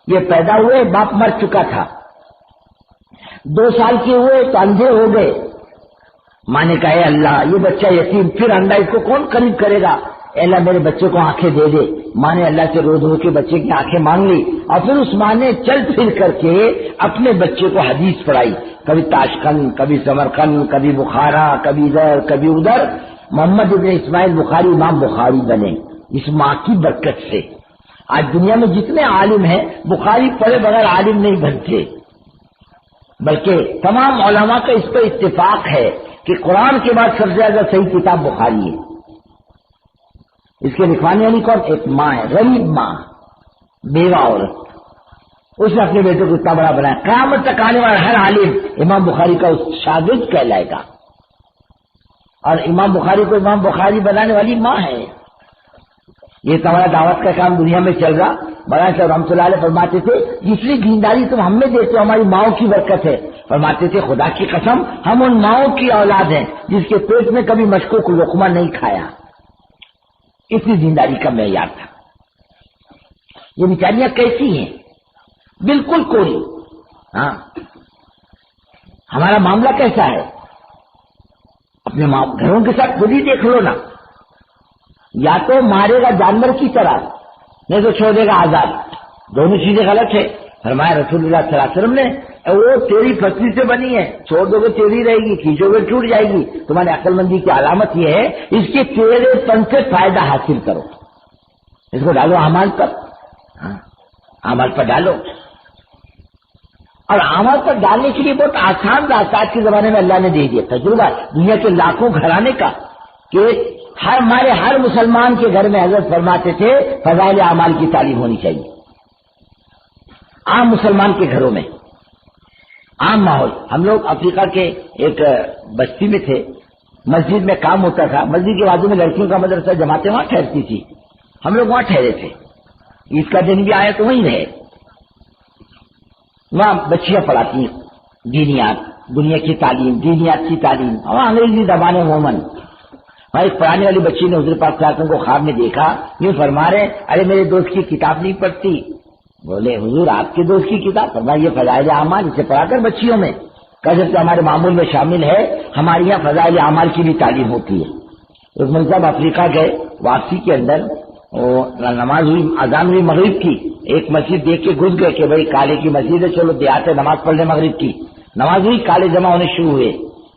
یہ پیدا ہوئے، باپ مر چکا تھا، 2 سال کے ہوئے تو اندھے ہو گئے. ماں نے کہا اے اللہ یہ بچہ یتیم، پھر اندھا اس کو کون قریب کرے گا؟ اے اللہ میرے بچے کو آنکھیں دے دے. ماں نے اللہ سے رو رو کے بچے کی آنکھیں مانگ لی، اور پھر اس ماں نے چل پھر کر کے اپنے بچے کو حدیث پڑھائی. کبھی تاشقند، کبھی سمرقند، کبھی بخارا، کبھی ادھر کبھی ادھر. محمد ابن اسماعیل بخاری امام بخاری بنے اس ماں کی برکت سے. آج دنیا میں جتنے عالم ہیں بخاری پڑھے بغیر عالم نہیں بنتے، بلکہ تمام علماء کا اس پر اتفاق ہے کہ قرآن کے بعد سب سے زیادہ صحیح کتاب بخاری ہے. اس کے لکھوانے والی کون؟ ایک ماں ہے، غریب ماں، بیوہ عورت. اس نے اپنے بیٹے کو اتنا بڑا بنایا. قیامت تک آنے والا ہر عالم امام بخاری کا شاگرد کہلائے گا. اور امام بخاری کو امام بخاری بنانے والی ماں ہے. یہ تمہارا دعوت کا کام دنیا میں چل رہا. مولانا صاحب رحمۃ اللہ علیہ فرماتے تھے جتنی دینداری تم ہم میں دیتے ہو ہماری ماؤں کی برکت ہے. فرماتے تھے خدا کی قسم ہم ان ماؤں کی اولاد ہیں جس کے پیٹ میں کبھی مشکوک لقمہ نہیں کھایا. اتنی دینداری کا معیار تھا. یہ بیچاریاں کیسی ہیں؟ بالکل کوری. ہاں ہمارا معاملہ کیسا ہے؟ اپنے گھروں کے ساتھ خود ہی دیکھ لو نا. یا تو مارے گا جانور کی طرح، نہیں تو چھوڑ دے گا آزاد. دونوں چیزیں غلط ہے. فرمایا رسول اللہ صلی اللہ علیہ وسلم نے وہ تیری پھسلی سے بنی ہے، چھوڑ دو گے تیری رہے گی، کھینچو گے ٹوٹ جائے گی. تمہاری عقل مندی کی علامت یہ ہے اس کے تیرے پن سے فائدہ حاصل کرو. اس کو ڈالو اعمال پر، اعمال پر ڈالو. اور اعمال پر ڈالنے کے لیے بہت آسان راستہ آج کے زمانے میں اللہ نے دے دیا. تجربہ دنیا کے لاکھوں گھرانے کا کہ ہمارے ہر مسلمان کے گھر میں حضرت فرماتے تھے فضائل اعمال کی تعلیم ہونی چاہیے. عام مسلمان کے گھروں میں عام ماحول. ہم لوگ افریقہ کے ایک بستی میں تھے، مسجد میں کام ہوتا تھا، مسجد کے بازو میں لڑکیوں کا مدرسہ، جماعتیں وہاں ٹھہرتی تھی، ہم لوگ وہاں ٹھہرے تھے. عید کا دن بھی آیا تو وہیں رہے. وہاں بچیاں پڑھاتی ہیں دینیات، دنیا کی تعلیم، دینیات کی تعلیم، اور انگریزی زبانیں عموماً. وہاں ایک پڑھانے والی بچی نے حضور پاک صلی اللہ علیہ وسلم کو خواب میں دیکھا، یہ فرما رہے ارے میرے دوست کی کتاب نہیں پڑھتی. بولے حضور آپ کے دوست کی کتاب؟ فرمایا یہ فضائل اعمال، اسے پڑھا کر بچیوں میں کیسے ہمارے معمول میں شامل ہے. ہمارے یہاں فضائل اعمال کی بھی تعلیم ہوتی ہے. ایک ملک صاحب افریقہ گئے، واپسی کے اندر نماز ہوئی، اذان ہوئی مغرب کی، ایک مسجد دیکھ کے گھس گئے کہ بھائی کالے کی مسجد ہے، چلو دیہات نماز پڑھ لیں. مغرب کی نماز ہوئی، کالے جمع ہونے شروع ہوئے.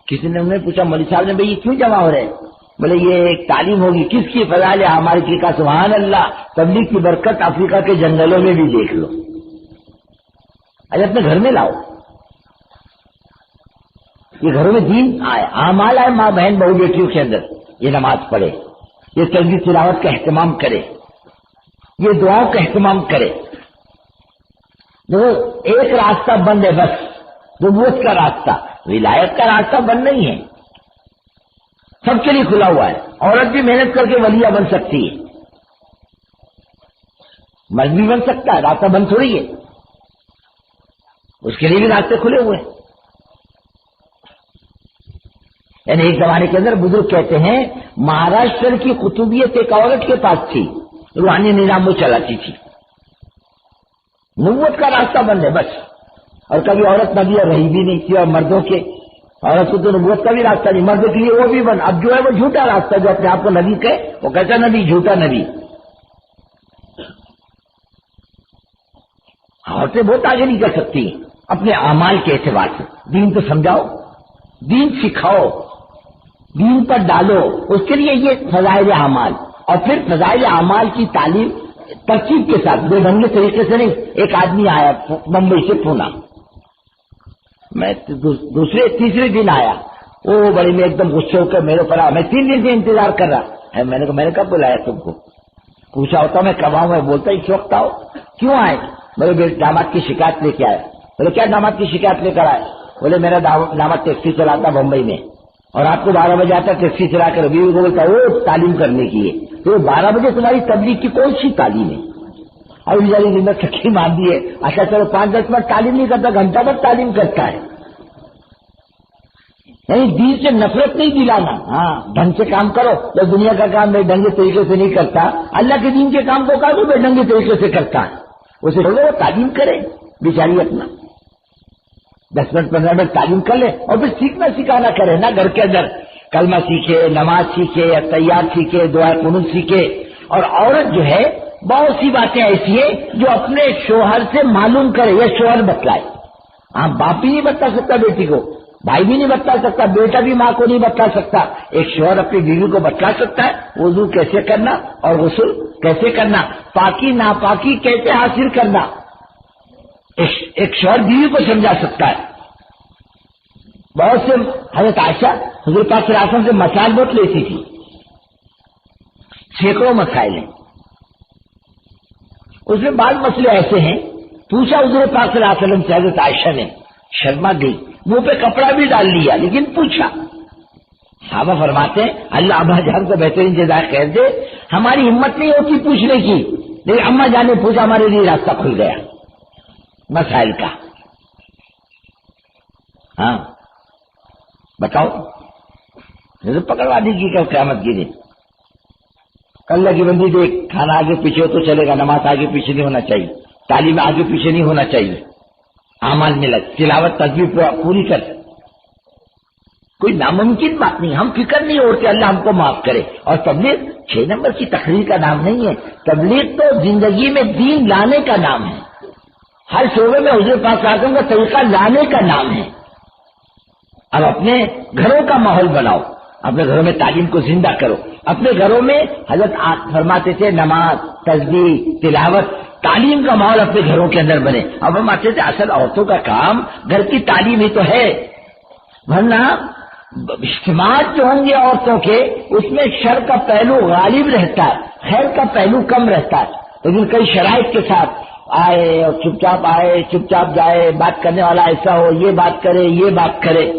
کسی نے انہیں پوچھا مولوی صاحب نے بھائی یہ کیوں جمع ہو رہے ہیں؟ بولے یہ ایک تعلیم ہوگی. کس کی؟ فضائل اعمال کی. کا سبحان اللہ، تبلیغ کی برکت افریقہ کے جنگلوں میں بھی دیکھ لو. اچھا اپنے گھر میں لاؤ، یہ گھروں میں دین آئے، اعمال آئے، ماں بہن بہو بیٹیوں کے اندر یہ نماز پڑھے، یہ تسبیح تلاوت کا اہتمام کرے، یہ دعاؤں کا اہتمام کرے. ایک راستہ بند ہے بس، نبوت کا راستہ، ولایت کا راستہ بند نہیں ہے، سب کے لیے کھلا ہوا ہے. عورت بھی محنت کر کے ولیہ بن سکتی ہے، مرد بھی بن سکتا ہے، راستہ بند تھوڑی ہے، اس کے لیے بھی راستے کھلے ہوئے ہیں. یعنی ایک زمانے کے اندر بزرگ کہتے ہیں مہاراشٹر کی قطبیت ایک عورت کے پاس تھی، روحانی نظام وہ چلاتی تھی. نبوت کا راستہ بند ہے بس. اور کبھی عورت نبی رہی بھی نہیں تھی، اور مردوں کے عورت کو تو نبوت کا بھی راستہ نہیں، مرد کے لیے وہ بھی بند. اب جو ہے وہ جھوٹا راستہ، جو اپنے آپ کو نبی کہے وہ کیسا نبی؟ جھوٹا نبی. عورتیں بہت آگے نہیں کر سکتی اپنے اعمال کے اعتبار سے. دین تو سمجھاؤ، دین سکھاؤ، دین پر ڈالو. اس کے لیے یہ فضائل اعمال، اور پھر فضائل اعمال کی تعلیم ترتیب کے ساتھ، بے ڈھنگے طریقے سے نہیں. ایک آدمی آیا بمبئی سے پونا، میں تیسرے دن آیا، وہ بڑی میں ایک دم غصے ہو کر میرے پر آیا. میں 3 دن سے انتظار کر رہا. میں نے کب بلایا تم کو؟ پوچھا ہوتا میں کب آؤں؟ میں بولتا اس وقت آؤ. کیوں آئے؟ میرے داماد کی شکایت لے کے آئے. بولے کیا داماد کی شکایت لے کر آئے؟ بولے میرا داماد ٹیکسی چلاتا بمبئی میں، اور آپ کو 12 بجے آتا ٹیکسی چلا کر بیوی کو بولتا وہ تعلیم کرنے کی ہے. تو 12 بجے تمہاری تبلیغ کی کون سی تعلیم ہے؟ اور بیچاری زندہ سکی مان دی ہے. اچھا چلو 5-10 منٹ تعلیم نہیں کرتا، گھنٹہ بھر تعلیم کرتا ہے. یعنی دین سے نفرت نہیں دلانا. ہاں ڈھنگ سے کام کرو. جب دنیا کا کام بے ڈھنگے طریقے سے نہیں کرتا، اللہ کے دین کے کام کو کہا تو بے ڈھنگے طریقے سے کرتا ہے. اسے بولو وہ تعلیم کرے بیچاری، اپنا 10 منٹ 15 منٹ تعلیم کر لے، اور پھر سیکھنا سکھانا کرے نا. گھر کے اندر کلمہ سیکھے، نماز سیکھے، تیار سیکھے، دعا قنوت سیکھے. اور عورت جو ہے بہت سی باتیں ایسی ہیں جو اپنے شوہر سے معلوم کرے یا شوہر بتلائے. ہاں باپ بھی نہیں بتا سکتا بیٹی کو، بھائی بھی نہیں بتا سکتا، بیٹا بھی ماں کو نہیں بتا سکتا. ایک شوہر اپنی بیوی کو بتلا سکتا ہے وضو کیسے کرنا اور غسل کیسے کرنا، پاکی ناپاکی کیسے حاصل کرنا. ایک شوہر بیوی کو سمجھا سکتا ہے. بہت سے حضرت عائشہ حضور پاک صلی اللہ علیہ وسلم سے مسائل بہت لیتی تھی، سینکڑوں مسائل ہیں. اس میں بعض مسئلے ایسے ہیں پوچھا حضور پاک صلی اللہ علیہ وسلم سے، حضرت عائشہ نے شرما گئی، منہ پہ کپڑا بھی ڈال لیا لیکن پوچھا. صحابہ فرماتے ہیں اللہ ابا جان کو بہترین جزائے خیر دے، ہماری ہمت نہیں ہوتی پوچھنے کی، لیکن اماں جان نے پوچھا، ہمارے لیے راستہ کھل گیا مسائل کا. ہاں بتاؤ پکڑوا دیجیے کہ قیامت کی دن اللہ کی بندی دیکھ، کھانا آگے پیچھے ہو تو چلے گا، نماز آگے پیچھے نہیں ہونا چاہیے، تعلیم آگے پیچھے نہیں ہونا چاہیے، اعمال میں لگ، تلاوت تسبیح پوری کر. کوئی ناممکن بات نہیں، ہم فکر نہیں ہوتے، اللہ ہم کو معاف کرے. اور تبلیغ 6 نمبر کی تقریر کا نام نہیں ہے، تبلیغ تو زندگی میں دین لانے کا نام ہے. ہر شعبے میں حضور پاک صلی اللہ علیہ وسلم کا طریقہ لانے کا نام ہے. اب اپنے گھروں کا ماحول بناؤ، اپنے گھروں میں تعلیم کو زندہ کرو. اپنے گھروں میں حضرت فرماتے تھے نماز، تسبیح، تلاوت، تعلیم کا ماحول اپنے گھروں کے اندر بنے. اب ہم آتے تھے اصل عورتوں کا کام گھر کی تعلیم ہی تو ہے، ورنہ اجتماعات جو ہوں گے عورتوں کے اس میں شر کا پہلو غالب رہتا ہے، خیر کا پہلو کم رہتا ہے. لیکن کئی شرائط کے ساتھ آئے اور چپ چاپ جائے، بات کرنے والا ایسا ہو، یہ بات کرے یہ بات کرے.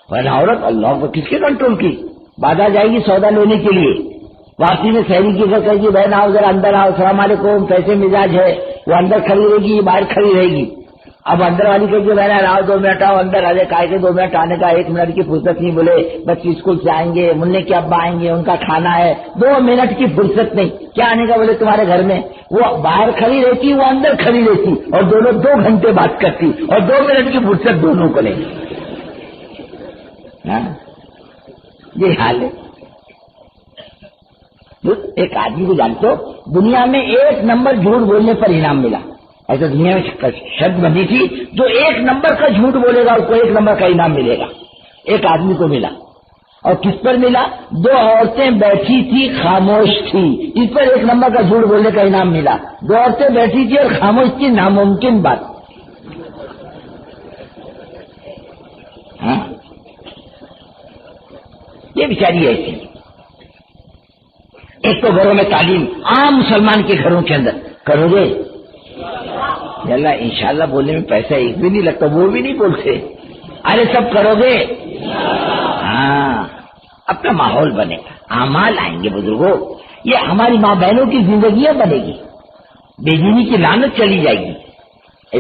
ورنہ عورت اللہ کو کس کے کنٹرول کی؟ بعد آ جائے گی سودا لینے کے لیے، واپسی میں سہری کی کہے گی بہن آؤ ذرا اندر آؤ، السلام علیکم، کیسے مزاج ہے؟ وہ اندر کھڑی رہے گی، باہر کھڑی رہے گی. اب اندر والی کہ بہن آؤ 2 منٹ آؤ اندر آ جائے، کائے کے 2 منٹ آنے کا 1 منٹ کی فرصت نہیں. بولے بچے اسکول سے آئیں گے، منع کے ابا آئیں گے، ان کا کھانا ہے، 2 منٹ کی فرصت نہیں. کیا آنے کا؟ بولے تمہارے گھر میں وہ باہر کھڑی رہتی، وہ اندر کھڑی رہتی، اور دونوں 2 گھنٹے بات کرتی، اور 2 منٹ کی فرصت دونوں کو لے. یہ حال ہے. ایک آدمی کو جانتے ہو دنیا میں 1 نمبر جھوٹ بولنے پر انعام ملا. ایسا دنیا میں شرط بنی تھی جو 1 نمبر کا جھوٹ بولے گا اس کو 1 نمبر کا انعام ملے گا. ایک آدمی کو ملا. اور کس پر ملا؟ 2 عورتیں بیٹھی تھی خاموش تھی، اس پر 1 نمبر کا جھوٹ بولنے کا انعام ملا. 2 عورتیں بیٹھی تھی اور خاموش تھی، ناممکن بات. ہاں یہ بیچاری ایسی. ایک تو گھروں میں تعلیم عام مسلمان کے گھروں کے اندر کرو گے اللہ انشاءاللہ بولنے میں پیسہ ایک بھی نہیں لگتا، وہ بھی نہیں بولتے. ارے سب کرو گے. ہاں اپنا ماحول بنے گا، اعمال آئیں گے. بزرگوں یہ ہماری ماں بہنوں کی زندگیاں بنے گی، بے دینی کی لعنت چلی جائے گی.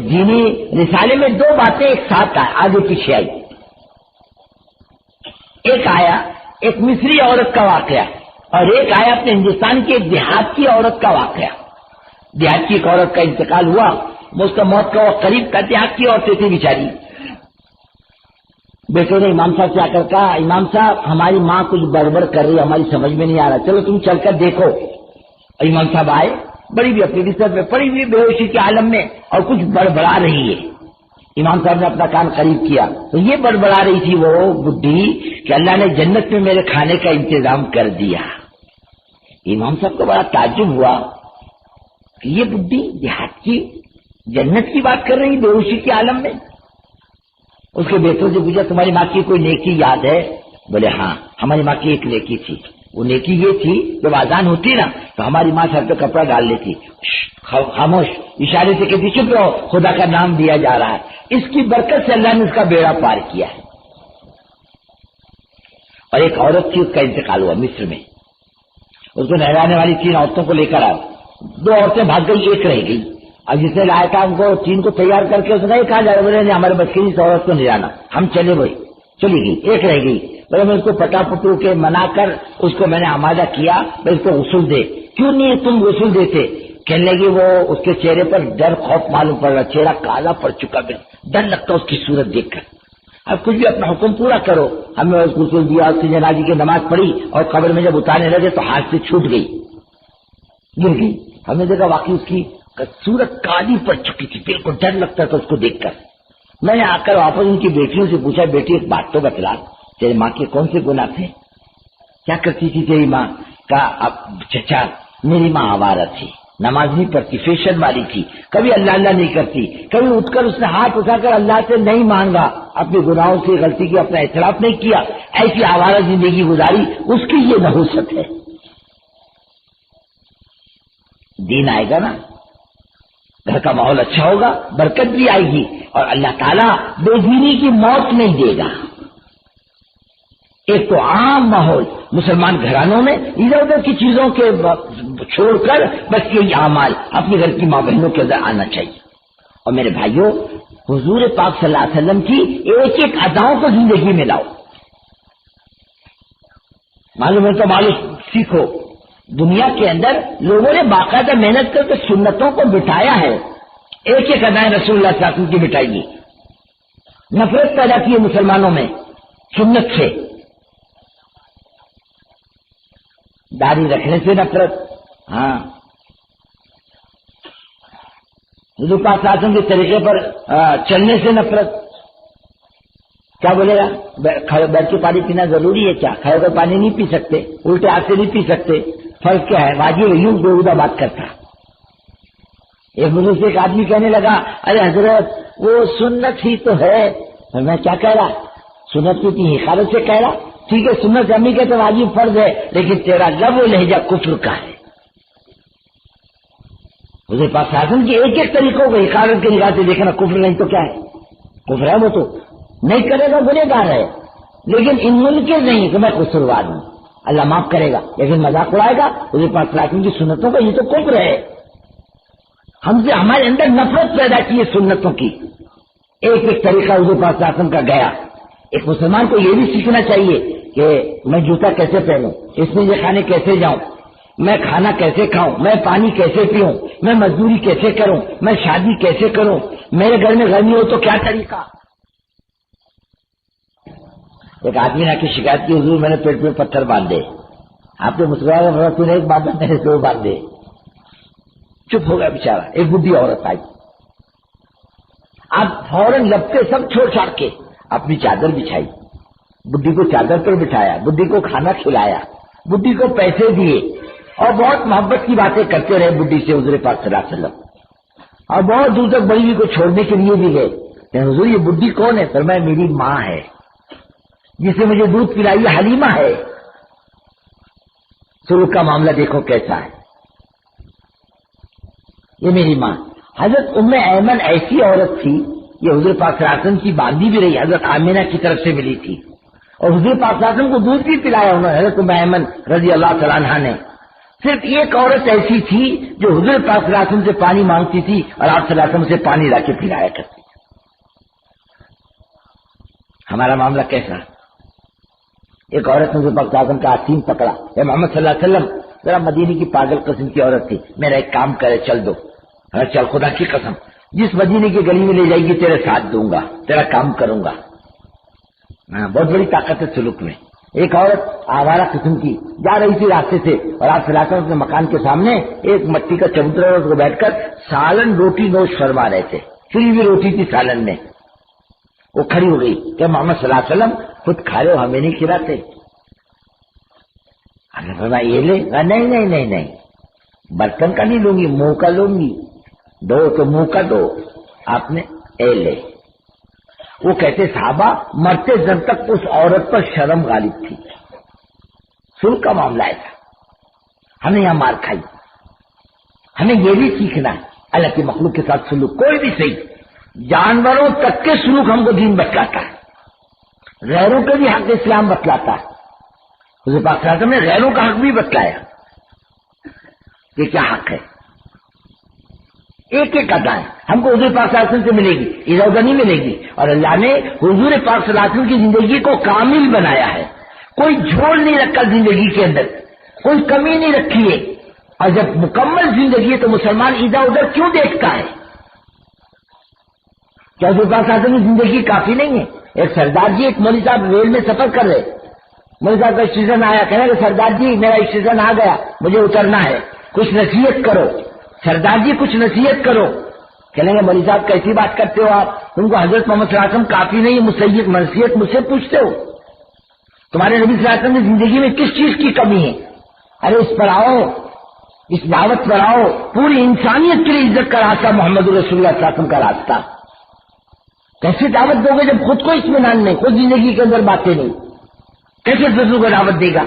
دینی رسالے میں 2 باتیں ایک ساتھ آگے پیچھے آئی. ایک آیا ایک مصری عورت کا واقعہ، اور ایک آیا اپنے ہندوستان کی ایک دیہات کی عورت کا واقعہ. دیہات کی ایک عورت کا انتقال ہوا، اس کا موت کا وقت قریب تھا. دیہات کی عورتیں تھی بیچاری. بیٹے نے امام صاحب سے آ کر کہا امام صاحب ہماری ماں کچھ گڑبڑ کر رہی ہے، ہماری سمجھ میں نہیں آ رہا، چلو تم چل کر دیکھو. اور امام صاحب آئے، بڑی بھی اپنی بستر میں پڑی ہوئی بے ہوشی کے عالم میں، اور کچھ بڑبڑا رہی ہے. امام صاحب نے اپنا کان قریب کیا تو یہ بڑبڑا رہی تھی وہ بڈھی کہ اللہ نے جنت میں میرے کھانے کا انتظام کر دیا. امام صاحب کو بڑا تعجب ہوا کہ یہ بڈھی دیہات کی جنت کی بات کر رہی بے ہوشی کے عالم میں. اس کے بیٹوں سے پوچھا تمہاری ماں کی کوئی نیکی یاد ہے؟ بولے ہاں ہماری ماں کی ایک نیکی تھی. وہ نیکی یہ تھی جب اذان ہوتی نا تو ہماری ماں سر پہ کپڑا ڈال لیتی، خاموش، اشارے سے کہتی چپ رہو، خدا کا نام دیا جا رہا ہے. اس کی برکت سے اللہ نے اس کا بیڑا پار کیا ہے. اور ایک عورت تھی، اس کا انتقال ہوا مصر میں. اس کو نہلانے والی 3 عورتوں کو لے کر آئے. 2 عورتیں بھاگ گئی، ایک رہ گئی. اب جس نے لایا تھا ان کو 3 کو تیار کر کے اس نے کہا جائے بولے نہیں ہمارے بچے اس عورت کو نہیں جانا، ہم چلے بھائی. چلی گئی، ایک رہ گئی. بولے میں اس کو پٹا پٹو کے منا کر اس کو میں نے آمادہ کیا، میں اس کو غسل دے. کیوں نہیں تم غسل دیتے؟ کہنے لگی وہ اس کے چہرے پر ڈر خوف معلوم پڑ رہا، چہرہ کالا پڑ چکا، ڈر لگتا اس کی صورت دیکھ کر. اب کچھ بھی اپنا حکم پورا کرو. ہمیں اس غسل دیا، اس کی جنازے کی نماز پڑھی، اور قبر میں جب اتارنے لگے تو ہاتھ سے چھوٹ گئی، گر گئی. ہم نے دیکھا واقعی اس کی صورت کالی پڑ چکی تھی، بالکل ڈر لگتا تھا اس کو دیکھ کر. میں نے آ کر واپس ان کی بیٹیوں سے پوچھا بیٹی ایک بات تو بتلا، تیرے ماں کے کون سے گناہ تھے؟ کیا کرتی تھی تیری ماں؟ کہا اب چچا میری ماں آوارہ تھی، نماز نہیں پڑھتی، فیشن والی تھی، کبھی اللہ اللہ نہیں کرتی، کبھی اٹھ کر اس نے ہاتھ اٹھا کر اللہ سے نہیں مانگا، اپنے گناہوں سے غلطی کی اپنا اعتراف نہیں کیا، ایسی آوارہ زندگی گزاری. اس کی یہ نحوست ہے. دین آئے گا نا، گھر کا ماحول اچھا ہوگا، برکت بھی آئے گی، اور اللہ تعالیٰ بے دینی کی موت نہیں دے گا. ایک تو عام ماحول مسلمان گھرانوں میں ادھر ادھر کی چیزوں کے چھوڑ کر بس یہی اعمال اپنے گھر کی ماں بہنوں کے اندر آنا چاہیے. اور میرے بھائیوں حضور پاک صلی اللہ علیہ وسلم کی ایک ایک اداؤں کو زندگی میں لاؤ. معلوم ہے تو معلوم سیکھو. دنیا کے اندر لوگوں نے باقاعدہ محنت کر کے سنتوں کو بٹھایا ہے. ایک ایک ادائیں رسول اللہ صلی اللہ علیہ وسلم کی بٹائی گی. نفرت پیدا کی ہے مسلمانوں میں سنت سے. داڑھی رکھنے سے نفرت، ہاں حضور پاک صلی اللہ علیہ وسلم کے طریقے پر چلنے سے نفرت. کیا بولے گا؟ بیٹھ کے پانی پینا ضروری ہے کیا؟ کھڑے کر پانی نہیں پی سکتے، الٹے ہاتھ سے نہیں پی سکتے، فرق کیا ہے؟ واجب یوں بےہودہ بات کرتا. ایک بزرگ سے ایک آدمی کہنے لگا ارے حضرت وہ سنت ہی تو ہے. میں کیا کہہ رہا؟ سنت کی تھی حقارت سے کہہ رہا. ٹھیک ہے سنت امی کہتے واجب فرض ہے، لیکن تیرا لب و لہجہ کفر کا ہے. مجھے پاس شاسن کی ایک ایک طریقوں کو حقارت کے نگاہ سے دیکھنا کفر نہیں تو کیا ہے؟ کفر ہے وہ تو نہیں کرے گا گنہگار ہے، لیکن ان منکر نہیں کہ میں قصوروار ہوں، اللہ معاف کرے گا، لیکن مذاق اڑائے گا مجھے پاس شاسن کی سنتوں کا، یہ تو کفر ہے. ہم سے ہمارے اندر نفرت پیدا کی ہے سنتوں کی. ایک ایک طریقہ حضور پاک صلی اللہ علیہ وسلم کا گیا. ایک مسلمان کو یہ بھی سیکھنا چاہیے کہ میں جوتا کیسے پہنوں، اس میں یہ کھانے کیسے جاؤں، میں کھانا کیسے کھاؤں، میں پانی کیسے پیوں، میں مزدوری کیسے کروں، میں شادی کیسے کروں، میرے گھر میں گرمی ہو تو کیا طریقہ. ایک آدمی نے کی شکایت کی حضور میں نے پیٹ میں پتھر باندھے. آپ نے مسلمان تو نے ایک باندھا میرے دو باندھے. چپ ہو گیا بیچارہ. ایک بڈھی عورت آئی، آپ فوراً لپتے سب چھوڑ چھاڑ کے اپنی چادر بچھائی، بڈھی کو چادر پر بٹھایا، بڈھی کو کھانا کھلایا، بڈھی کو پیسے دیے اور بہت محبت کی باتیں کرتے رہے بڈھی سے حضور پاک صلی اللہ علیہ وسلم. اور بہت دور تک بڑی کو چھوڑنے کے لیے بھی گئے. حضور یہ بڈھی کون ہے؟ فرمایا میری ماں ہے، جسے مجھے دودھ پلائی حلیمہ ہے. سلوک کا معاملہ دیکھو کیسا ہے. یہ میری ماں. حضرت ام ایمن ایسی عورت تھی، یہ حضور پاک صلی اللہ علیہ وسلم کی باندھی بھی رہی، حضرت آمینہ کی طرف سے ملی تھی، اور حضور پاک صلی اللہ علیہ وسلم کو دودھ بھی پلایا انہوں نے. حضرت ام ایمن رضی اللہ تعالیٰ عنہا نے. صرف ایک عورت ایسی تھی جو حضور پاک صلی اللہ علیہ وسلم سے پانی مانگتی تھی اور آپ صلی اللہ علیہ وسلم سے پانی لا کے پلایا کرتی. ہمارا معاملہ کیسا؟ ایک عورت نے حضور پاک صلی اللہ علیہ وسلم کا آستین پکڑا. اے محمد صلی اللہ علیہ وسلم، ذرا مدینے کی پاگل قسم کی عورت تھی، میرا ایک کام کرے چل دو. چل خدا کی قسم جس مدینے کی گلی میں لے جائے گی تیرے ساتھ دوں گا، تیرا کام کروں گا. بہت بڑی طاقت ہے سلوک میں. ایک عورت آوارہ قسم کی جا رہی تھی راستے سے، اور آپ صلی اللہ علیہ وسلم اپنے مکان کے سامنے ایک مٹی کا چبوترا کو بیٹھ کر سالن روٹی نوش فرما رہے تھے. پھر بھی روٹی تھی سالن میں. وہ کھڑی ہو گئی کہ محمد صلی اللہ علیہ وسلم خود کھا رہے ہو، ہمیں نہیں کھلاتے. یہ لے. نہیں نہیں نہیں نہیں، برتن کا نہیں لوں گی، منہ کا لوں گی. دو تو منہ کا دو. آپ نے اے لے. وہ کہتے صحابہ مرتے دم تک اس عورت پر شرم غالب تھی. سلوک کا معاملہ ایسا. ہمیں یہاں مار کھائی. ہمیں یہ بھی سیکھنا ہے اللہ کی مخلوق کے ساتھ سلوک کوئی بھی صحیح. جانوروں تک کے سلوک ہم کو دین بتلاتا ہے، غیروں کے بھی حق اسلام بتلاتا ہے. حضور پاک صلی اللہ علیہ وسلم نے غیروں کا حق بھی بتلایا کہ کیا حق ہے. ایک ایک ادا ہے ہم کو حضور پاک صلی اللہ علیہ وسلم سے ملے گی، ادھر ادھر نہیں ملے گی. اور اللہ نے حضور پاک صلی اللہ علیہ وسلم کی زندگی کو کامل بنایا ہے. کوئی جھوڑ نہیں رکھا زندگی کے اندر، کوئی کمی نہیں رکھی ہے. اور جب مکمل زندگی ہے تو مسلمان ادھر ادھر کیوں دیکھتا ہے؟ کیا حضور پاک صلی اللہ علیہ وسلم کی زندگی کافی نہیں ہے؟ ایک سردار جی ایک مولوی صاحب ریل میں سفر کر رہے، مولوی صاحب کا اسٹیشن آیا، کہنا کہ سردار جی میرا اسٹیشن آ گیا، مجھے اترنا ہے، کچھ نصیحت کرو. سردار جی کچھ نصیحت کرو. کہنے گے مولوی صاحب کیسی بات کرتے ہو آپ، تم کو حضرت محمد صلی اللہ علیہ وسلم کافی نہیں، مسیحت نصیحت مجھ سے پوچھتے ہو؟ تمہارے نبی صلی اللہ علیہ وسلم کی زندگی میں کس چیز کی کمی ہے؟ ارے اس پر آؤ، اس دعوت پر آؤ. پوری انسانیت کے لیے عزت کا راستہ محمد رسول اللہ صلی اللہ علیہ وسلم کا راستہ. کیسے دعوت دو گے جب خود کو اطمینان نہیں، خود زندگی کے اندر باتیں نہیں؟ کیسے دوسروں کو دعوت دے گا؟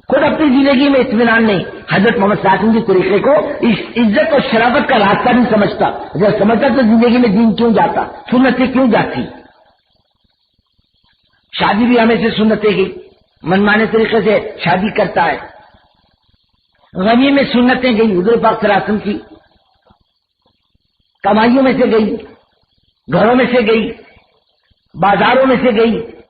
خود اپنی زندگی میں اطمینان نہیں. حضرت محمد صلی اللہ علیہ وسلم کے طریقے کو عزت اور شرافت کا راستہ نہیں سمجھتا. جب سمجھتا تو زندگی میں دین کیوں جاتا، سنتیں کیوں جاتی؟ شادی بھی ہمیں سے سنتیں گئی، منمانے طریقے سے شادی کرتا ہے. غنی میں سنتیں گئی حضور پاک صلی اللہ علیہ وسلم کی، کمائیوں میں سے گئی، گھروں میں سے گئی، بازاروں میں سے گئی.